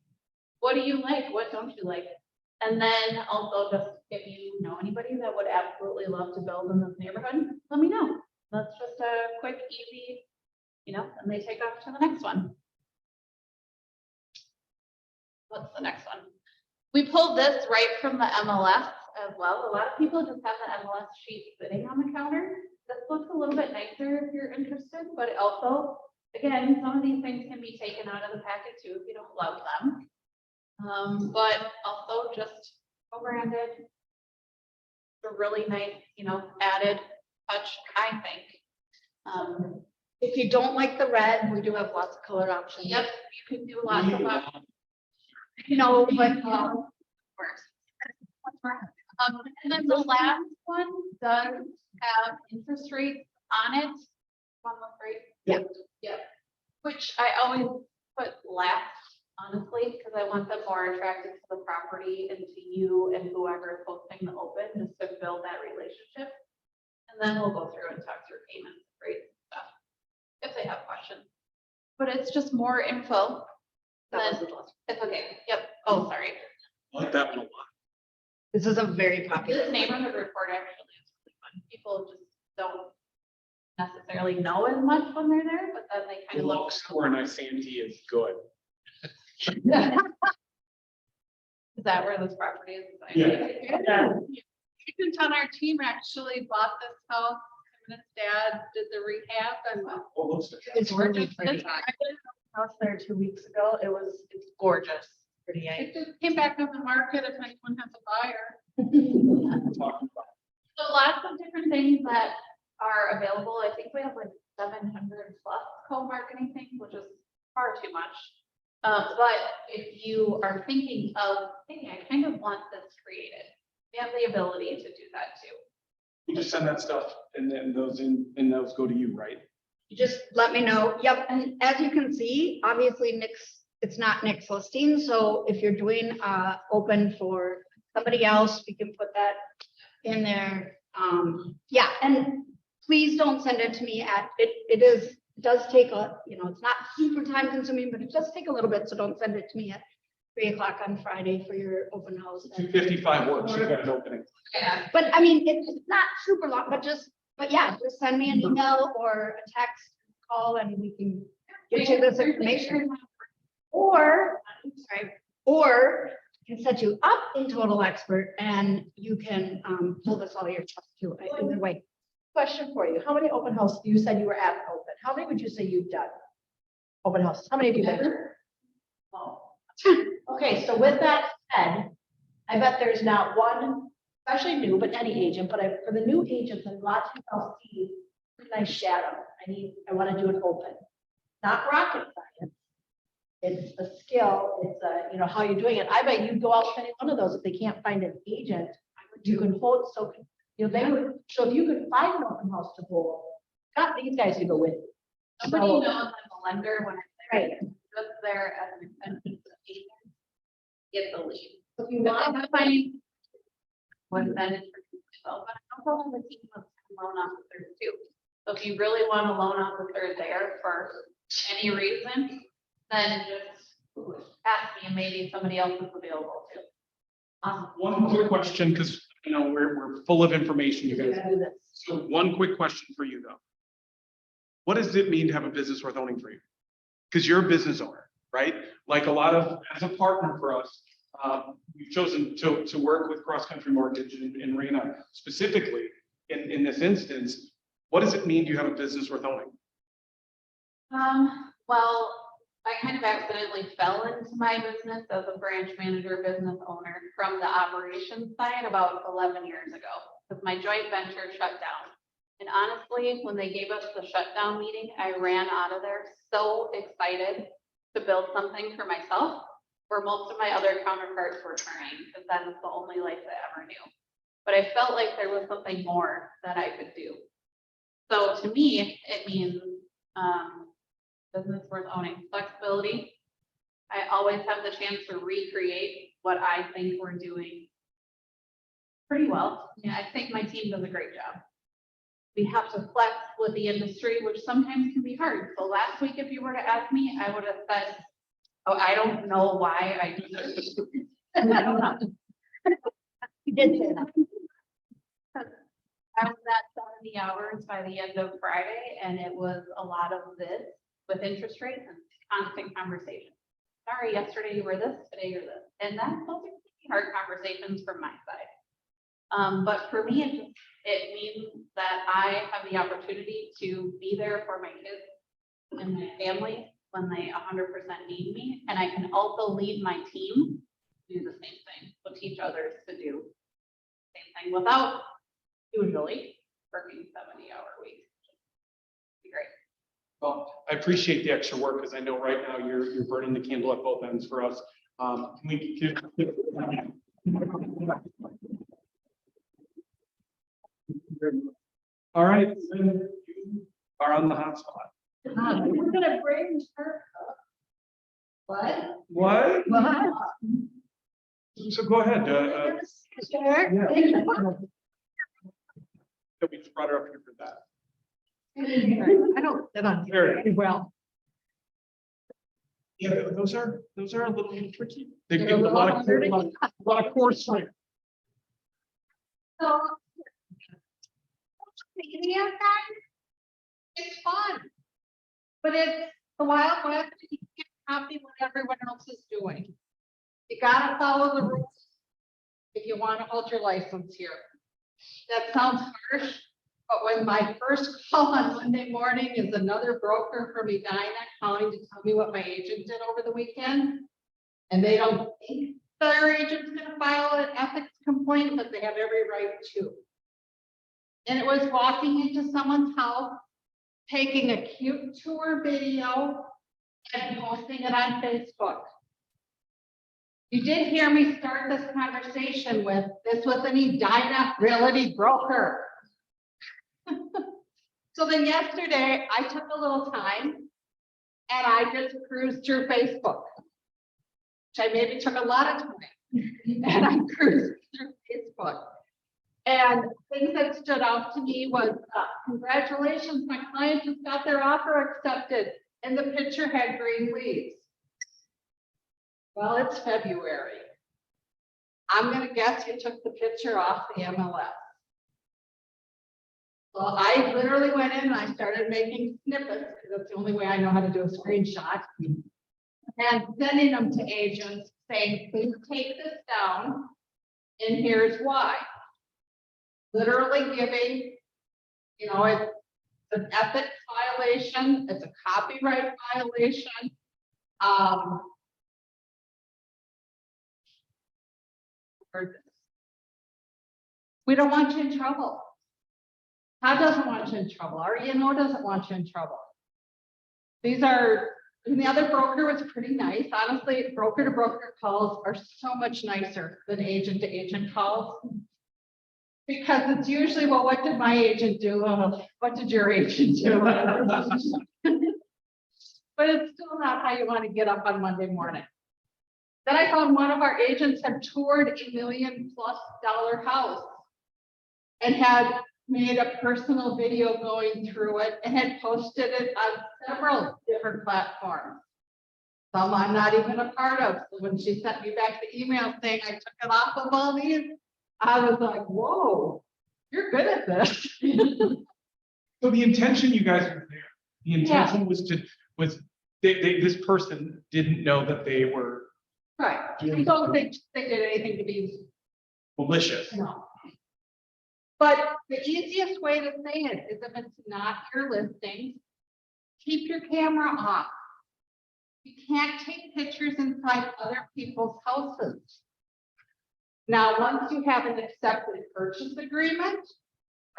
what do you like? What don't you like? And then also just if you know anybody that would absolutely love to build in this neighborhood, let me know. That's just a quick, easy, and they take off to the next one. What's the next one? We pulled this right from the MLS as well. A lot of people just have the MLS sheet sitting on the counter. This looks a little bit nicer if you're interested, but it also, again, some of these things can be taken out of the packet too if you don't love them. But also just co-branded. A really nice, added touch, I think. If you don't like the red, we do have lots of colored options. Yep, you can do lots of options. No, but, Works. And then the last one does have interest rates on it. One with rate. Yeah. Yep. Which I always put last, honestly, because I want them more attracted to the property and to you and whoever is hosting the open, just to build that relationship. And then we'll go through and talk through payments, rates, and stuff, if they have questions. But it's just more info. that was the last. It's okay. Yep. Oh, sorry. I like that one a lot. This is a very This popular. neighborhood report actually is really fun. People just don't necessarily know as much when they're there, but then they kind of look. Store in Santee is good. Is that where this property is? Yeah. Agent on our team actually bought this house. Him and his dad did the rehab and. Oh, looks good. It's really It's pretty. House there 2 weeks ago. It's gorgeous. Pretty. It just came back on the market if anyone has a buyer. We're talking about. So lots of different things that are available. I think we have like 700 plus co-marketing things, which is far too much. But if you are thinking of, hey, I kind of want this created, we have the ability to do that too. You just send that stuff and then those go to you, right? You just let me know. Yep, and as you can see, obviously it's not Nick's listing, so if you're doing open for somebody else, we can put that in there. Yeah, and please don't send it to me it does take it's not super time consuming, but it does take a little bit, so don't send it to me at 3:00 on Friday for your open house. 255 works, you got an opening. Yeah. But I mean, it's not super long, but yeah, just send me an email or a text, call, and we can get you this information. Or I can set you up in Total Expert and you can pull this all yourself too, either way. Question for you. How many open houses, you said you were at an open, how many would you say you've done? Open houses, how many have you been? Oh. Okay, so with that said, I bet there's not one, especially new, but any agent, but for the new agents, a lot of people see a nice shadow. I want to do an open. Not rocket science. It's a skill, it's how you're doing it. I bet you'd go out to any one of those if they can't find an agent. You can hold, so if you could find an open house to hold, got these guys to go with. you. Somebody So- knows I'm a lender when I'm there. Just there as an extension to the agent. Get the lead. If you But want, I'm finding one that is for myself, but I also have a team of loan officers too. So if you really want a loan officer there for any reason, then just ask me and maybe somebody else is available too. One quick question, because we're full of information, you you guys. gotta do this. So one quick question for you though. What does it mean to have a business worth owning for you? Because you're a business owner, right? Like as a partner for us, we've chosen to work with Cross Country Mortgage and Rena specifically in this instance. What does it mean to have a business worth owning? Well, I kind of accidentally fell into my business as a branch manager, business owner from the operations side about 11 years ago, because my joint venture shut down. And honestly, when they gave us the shutdown meeting, I ran out of there so excited to build something for myself, where most of my other counterparts were trying, because that is the only life I ever knew. But I felt like there was something more that I could do. So to me, it means business worth owning, flexibility. I always have the chance to recreate what I think we're doing pretty well. Yeah, I think my team does a great job. We have to flex with the industry, which sometimes can be hard. So last week, if you were to ask me, I would have said, oh, I don't know why I do this. I don't know. You did say that. I was at 70 hours by the end of Friday, and it was a lot of this with interest rates and constant conversation. Sorry, yesterday you were this, today you're this. And that's those are pretty hard conversations from my side. But for me, it means that I have the opportunity to be there for my kids and my family when they 100% need me. And I can also lead my team to do the same thing, so teach others to do the same thing without usually working 70-hour weeks. Be great. Well, I appreciate the extra work because I know right now you're burning the candle at both ends for us. Can we give? All right, then you are on the hot spot. We're gonna bring her up. What? What? What? So go ahead. Sure. Yeah. We just brought her up here for that. I don't sit on Very very well. Yeah, those are a little tricky. They They're give a a lot of, little a lot of core strength. So. Thinking of that, it's fun. But it's the Wild West, and you can't copy what everyone else is doing. You gotta follow the rules if you want to hold your license here. That sounds harsh, but when my first call on Monday morning is another broker from Edina calling to tell me what my agent did over the weekend, and they don't think their agent's gonna file an ethics complaint, but they have every right to. And it was walking into someone's house, taking a cute tour video and posting it on Facebook. You did hear me start this conversation with, this was an Edina Realty broker. So then yesterday, I took a little time and I just cruised through Facebook, which I maybe took a lot of time. And I cruised through Facebook. And things that stood out to me was, congratulations, my client just got their offer accepted, and the picture had green leaves. Well, it's February. I'm gonna guess you took the picture off the MLS. Well, I literally went in and I started making snippets, because that's the only way I know how to do a screenshot. And sending them to agents saying, please take this down, and here's why. Literally giving, you know, it's an ethics violation, it's a copyright violation. We don't want you in trouble. Todd doesn't want you in trouble. Our E&O doesn't want you in trouble. These are, and the other broker was pretty nice. Honestly, broker to broker calls are so much nicer than agent to agent calls. Because it's usually, well, what did my agent do? What did your agent do? But it's still not how you want to get up on Monday morning. Then I found one of our agents had toured $1 million+ house and had made a personal video going through it and had posted it on several different platforms. Some I'm not even a part of. So when she sent me back the email saying I took it off of all these, I was like, whoa, you're good at this. So the intention, you guys were there. The intention was this person didn't know that they were Right. I don't think they did anything to be, malicious. no. But the easiest way to say it is if it's not your listing, keep your camera off. You can't take pictures inside other people's houses. Now, once you have an accepted purchase agreement,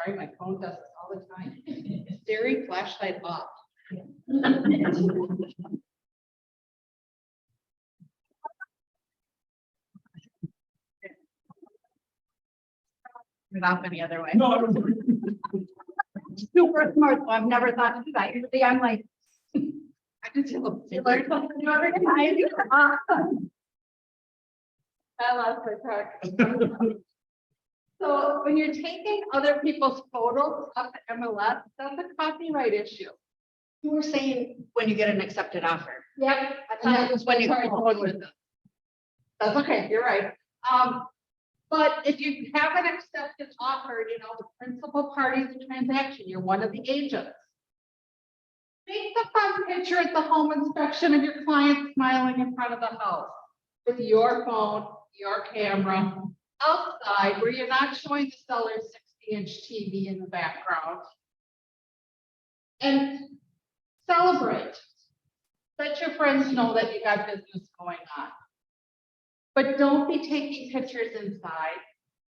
Sorry, my phone does this all the time. Siri, flashlight off. Without any other way. No, I was. Super smart, so I've never thought to do that. Usually I'm like, I can tell. You learn something new every day. awesome. I lost my track. So when you're taking other people's photos up to MLS, that's a copyright issue. You were saying when you get an accepted offer. Yep. I thought it was when you. Going with it. That's okay, you're right. But if you have an accepted offer, you know, the principal party of the transaction, you're one of the agents. Take the front picture at the home inspection of your client smiling in front of the house with your phone, your camera, outside where you're not showing the seller's 60-inch TV in the background. And celebrate. Let your friends know that you got business going on. But don't be taking pictures inside.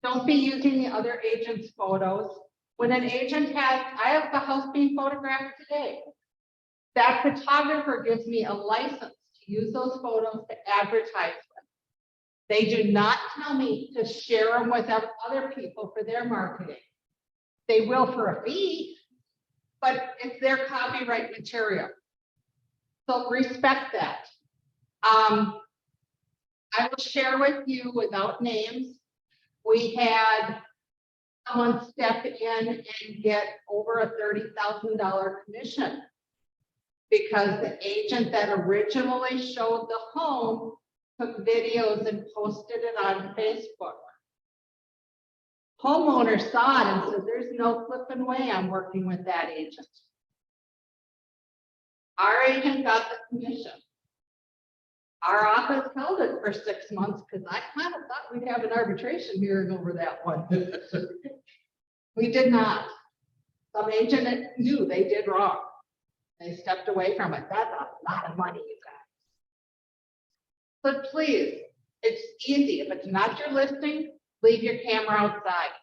Don't be using the other agent's photos. When an agent has, I have the house being photographed today. That photographer gives me a license to use those photos to advertise with. They do not tell me to share them with other people for their marketing. They will for a fee, but it's their copyright material. So respect that. I will share with you without names. We had someone step in and get over a $30,000 commission because the agent that originally showed the home took videos and posted it on Facebook. Homeowner saw it and said, there's no flipping way I'm working with that agent. Our agent got the commission. Our office held it for 6 months because I kind of thought we'd have an arbitration hearing over that one. We did not. Some agent knew they did wrong. They stepped away from it. That's a lot of money, you guys. But please, it's easy. If it's not your listing, leave your camera outside.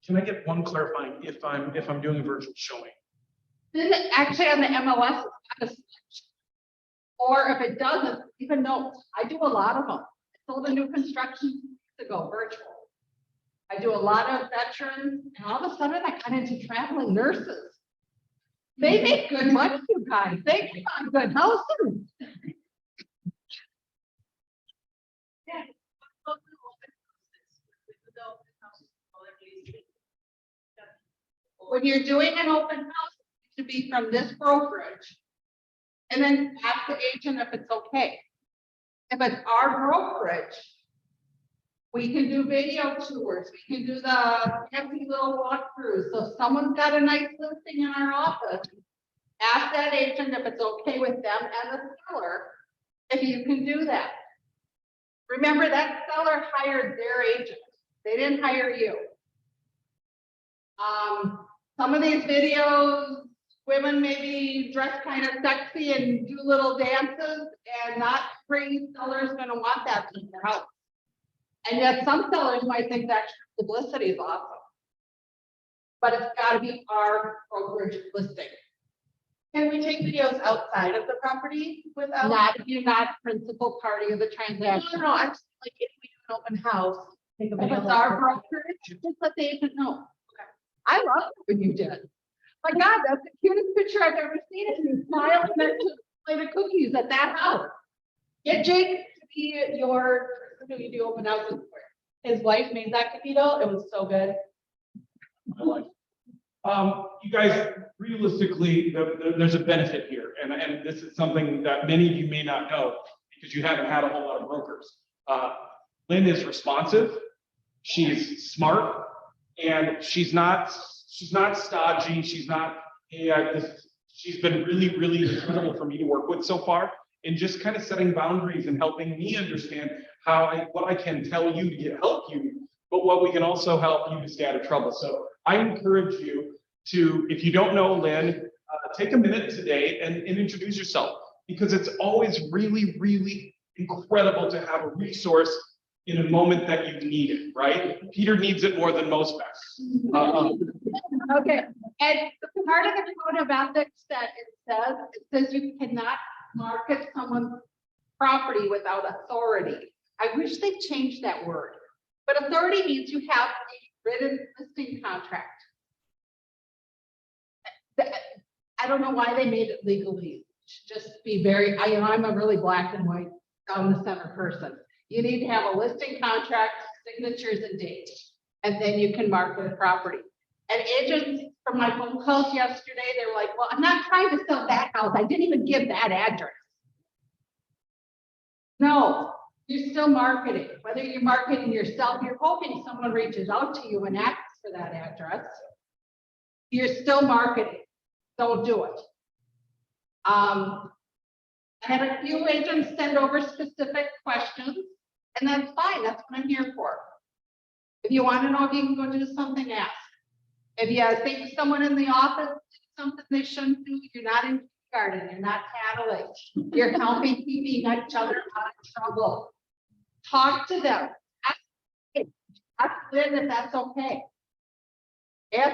Can I get one clarifying if I'm doing a virtual showing? Then actually on the MLS, it's not a switch. Or if it doesn't, even notes. I do a lot of them. I sold a new construction to go virtual. I do a lot of veterans, and all of a sudden I got into traveling nurses. They make good money, you guys. They keep on good houses. Yeah. When you're doing an open house, it should be from this brokerage. And then ask the agent if it's okay. If it's our brokerage, we can do video tours. We can do the hefty little walkthroughs. So if someone's got a nice listing in our office, ask that agent if it's okay with them and the seller, if you can do that. Remember, that seller hired their agent. They didn't hire you. Some of these videos, women maybe dress kind of sexy and do little dances, and not every seller is going to want that in their house. And yet some sellers might think that publicity is awesome. But it's got to be our brokerage listing. Can we take videos outside of the property without? Not if you're not principal party of the transaction. No, I'm just like, if we do an open house. Take a If video it's like our that. brokerage, just let the agent know. I love it when you did. My God, that's the cutest picture I've ever seen. And you smile and then just play the cookies at that house. Get Jake to be your, who you do open houses for. His wife made that cookie-dough. It was so good. My life. You guys, realistically, there's a benefit here, and this is something that many of you may not know because you haven't had a whole lot of brokers. Lynn is responsive, she's smart, and she's not stodgy. She's not. She's been really, really incredible for me to work with so far, and just kind of setting boundaries and helping me understand what I can tell you to help you, but what we can also help you to stay out of trouble. So I encourage you to, if you don't know Lynn, take a minute today and introduce yourself, because it's always really, really incredible to have a resource in a moment that you need it, right? Peter needs it more than most vets. Okay, and the part of the code of ethics that it says you cannot market someone's property without authority. I wish they changed that word, but authority means you have a written listing contract. I don't know why they made it legally, just be very, I'm a really black and white down the center person. You need to have a listing contract, signatures and dates, and then you can market a property. And agents from my phone calls yesterday, they were like, well, I'm not trying to sell that house. I didn't even give that address. No, you're still marketing. Whether you're marketing yourself, you're hoping someone reaches out to you and asks for that address. You're still marketing. Don't do it. I had a few agents send over specific questions, and that's fine. That's what I'm here for. If you want to know if you can go do something, ask. If you think someone in the office did something they shouldn't do, you're not in kindergarten, you're not tattling. You're helping keeping each other out of trouble. Talk to them. Ask them if that's okay. If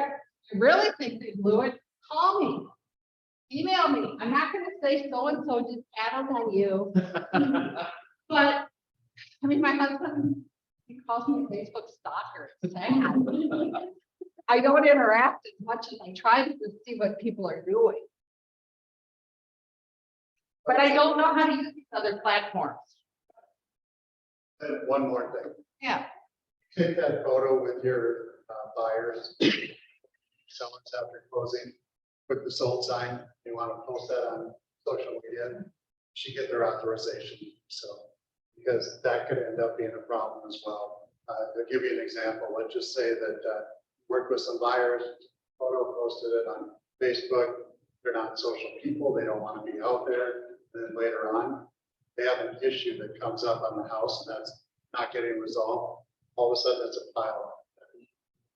you really think they blew it, call me. Email me. I'm not going to say so-and-so just tattled on you. But, I mean, my husband, he calls me a Facebook stalker. It's sad. I don't interact as much as I try to see what people are doing. But I don't know how to use these other platforms. And one more thing, Yeah. take that photo with your buyers, sellers after closing, put the sold sign, you want to post that on social media, should get their authorization, so, because that could end up being a problem as well. To give you an example, let's just say that worked with some buyers, photo posted it on Facebook, they're not social people, they don't want to be out there, and then later on, they have an issue that comes up on the house and that's not getting resolved, all of a sudden it's a pile.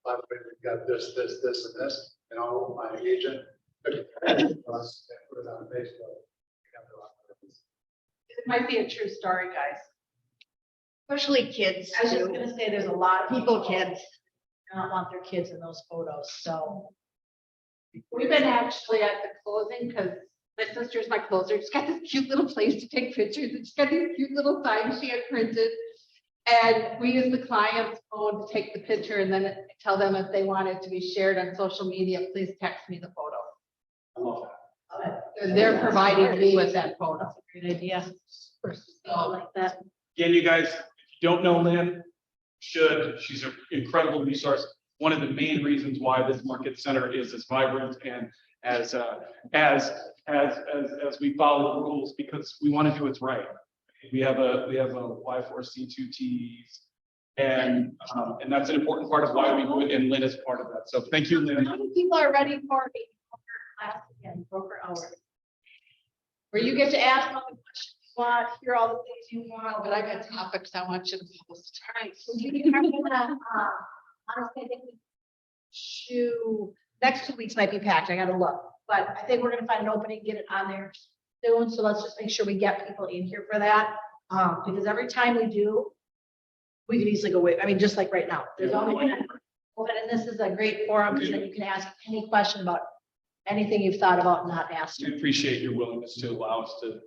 By the way, we've got this, and this, and all my agent took it from us and put it on Facebook. It might be a true story, guys. Especially kids. I was just gonna say, there's a lot of people, kids, don't want their kids in those photos, so. We've been actually at the closing because my sister's my closer. She's got this cute little place to take pictures and she's got these cute little signs she had printed. And we use the client's phone to take the picture and then tell them if they want it to be shared on social media, please text me the photo. I love that. And they're providing me with that photo. Great idea. So, Like that. Again, you guys, if you don't know Lynn, should, she's an incredible resource. One of the main reasons why this market center is as vibrant and as we follow the rules, because we want to do it right. We have a Y4C2Ts, and that's an important part of why we do it, and Lynn is part of that. So thank you, Lynn. How many people are ready for the class again, broker hour? Where you get to ask all the questions you want, hear all the things you want, but I got topics I want you to post. All right, so we are gonna, honestly, I think next 2 weeks might be packed, I gotta look, but I think we're gonna find an opening, get it on there soon, so let's just make sure we get people in here for that, because every time we do, we could easily go away, I mean, just like right now, there's only one, and this is a great forum, so that you can ask any question about anything you've thought about and not asked. We appreciate your willingness to allow us to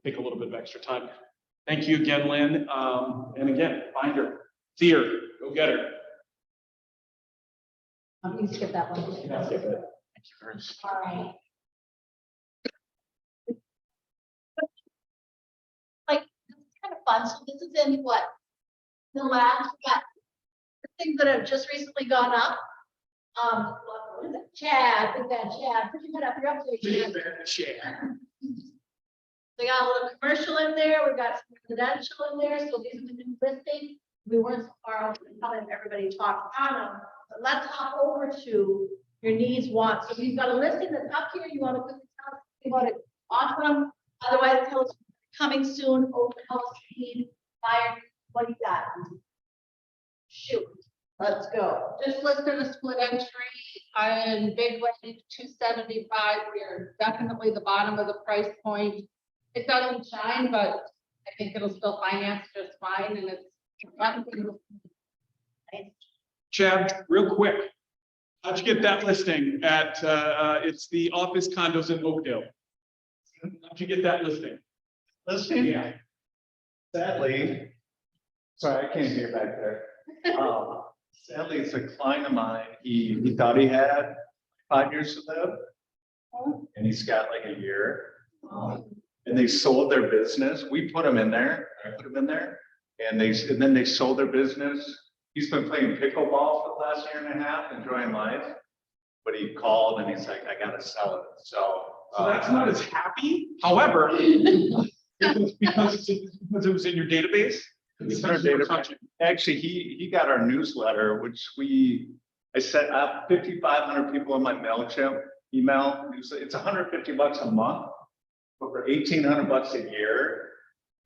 take a little bit of extra time. Thank you again, Lynn. And again, find her, see her, go get her. You can skip that one. Yeah, skip it. All right. Like, this is kind of fun. So this is in what? The last, the things that have just recently gone up. What is it? Chad, big bad Chad, put your head up, you're up there. Share. We got a little commercial in there, we've got some residential in there, so these are the new listings. We weren't so far off, telling everybody talk on them. But let's hop over to your needs, wants. So if you've got a listing that's up here, you want to quickly tell us about it, awesome. Otherwise, tell us coming soon, open house need, buyer, what do you got? Shoot, let's go. Just listed a split entry on Big Lake 275. We are definitely the bottom of the price point. It doesn't shine, but I think it'll still finance just fine, and it's Chad, real quick. How'd you get that listing at, it's the office condos in Oakdale? How'd you get that listing? Listening? Yeah. Sadly, sorry, I can't hear back there. Sadly, it's a client of mine. He thought he had 5 years to live. And he's got like a year. And they sold their business. We put him in there. I put him in there. And then they sold their business. He's been playing pickleball for the last year and a half, enjoying life. But he called and he's like, I gotta sell it. So. So that's not as happy, however, because it was in your database. It's in our database. Actually, he got our newsletter, which I set up 5,500 people on my MailChimp email. It's $150 a month, but for $1,800 a year,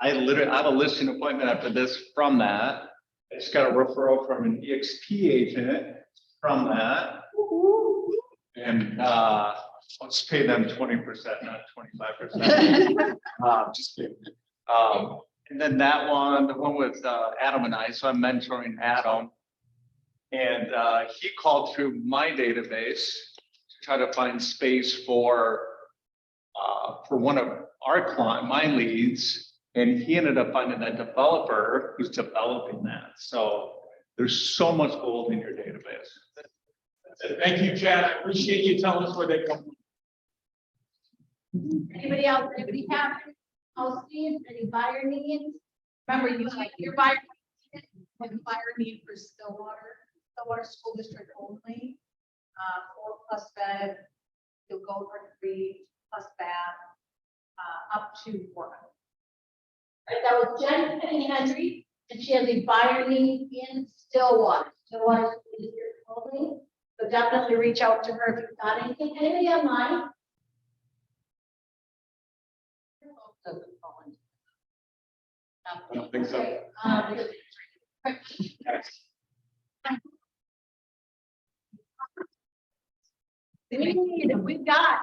I have a listing appointment after this from that. I just got a referral from an EXP agent from that. And let's pay them 20%, not 25%. Just kidding. And then that one, the one with Adam and I, so I'm mentoring Adam. And he called through my database to try to find space for one of my leads. And he ended up finding a developer who's developing that. So there's so much gold in your database. Thank you, Chad. I appreciate you telling us where they come from. Anybody else, anybody have any house needs, any buyer needs? Remember, you like your buyer needs, when buyer need for Stillwater School District only. 4+ bed, you'll go for 3+ bath, up to 400. Right, that was Jen Penny Henry, and she has a buyer need in Stillwater School District only. So definitely reach out to her if you've got anything. Anybody online? Doesn't fall into that. I don't think so. Okay, we've got,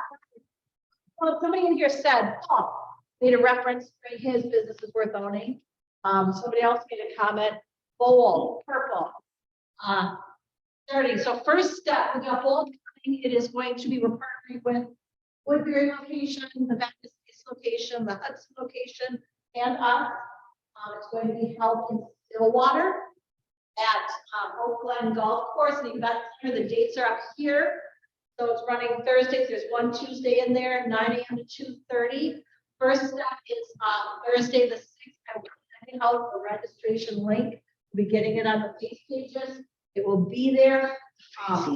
well, somebody in here said, oh, need a reference, his business is worth owning. Somebody else made a comment, bold, purple. Dirty. So first step, we got bold. It is going to be, we're partnering with Woodbury location, the Baptist location, the Hudson location, and us. It's going to be held in Stillwater at Oak Glen Golf Course. And you've got here, the dates are up here. So it's running Thursdays. There's one Tuesday in there, 9 a.m. to 2:30. First step is Thursday the 6th. I will send out the registration link. We'll be getting it on the face pages. It will be there. Sign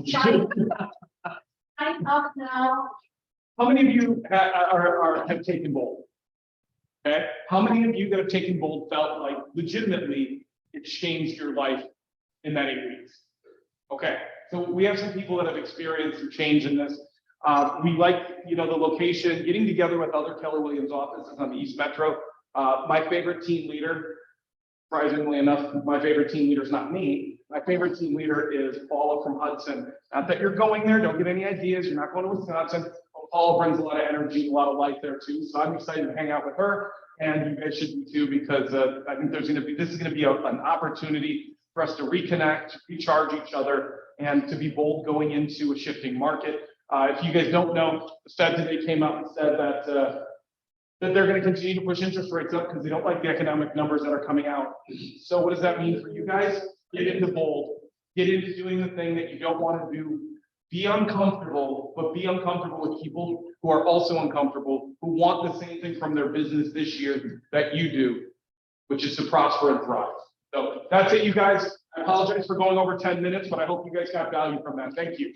up now. How many of you have taken Bold? Okay, how many of you that have taken Bold felt like legitimately it changed your life in that 8 weeks? Okay, so we have some people that have experienced some change in this. We like, the location, getting together with other Keller Williams offices on the East Metro. My favorite team leader, surprisingly enough, my favorite team leader is not me. My favorite team leader is Paula from Hudson. Not that you're going there, don't get any ideas. You're not going to Wisconsin. Paula brings a lot of energy, a lot of life there too. So I'm excited to hang out with her, and you guys should be too, because I think this is going to be an opportunity for us to reconnect, recharge each other, and to be bold going into a shifting market. If you guys don't know, the Fed today came out and said that they're going to continue to push interest rates up because they don't like the economic numbers that are coming out. So what does that mean for you guys? Get into bold. Get into doing the thing that you don't want to do. Be uncomfortable, but be uncomfortable with people who are also uncomfortable, who want the same thing from their business this year that you do, which is to prosper and thrive. So that's it, you guys. I apologize for going over 10 minutes, but I hope you guys got value from that. Thank you.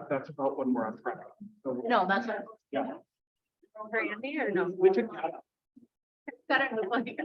That's about when we're on track. So, No, that's what. yeah. For Andy or no? We can. Better than like.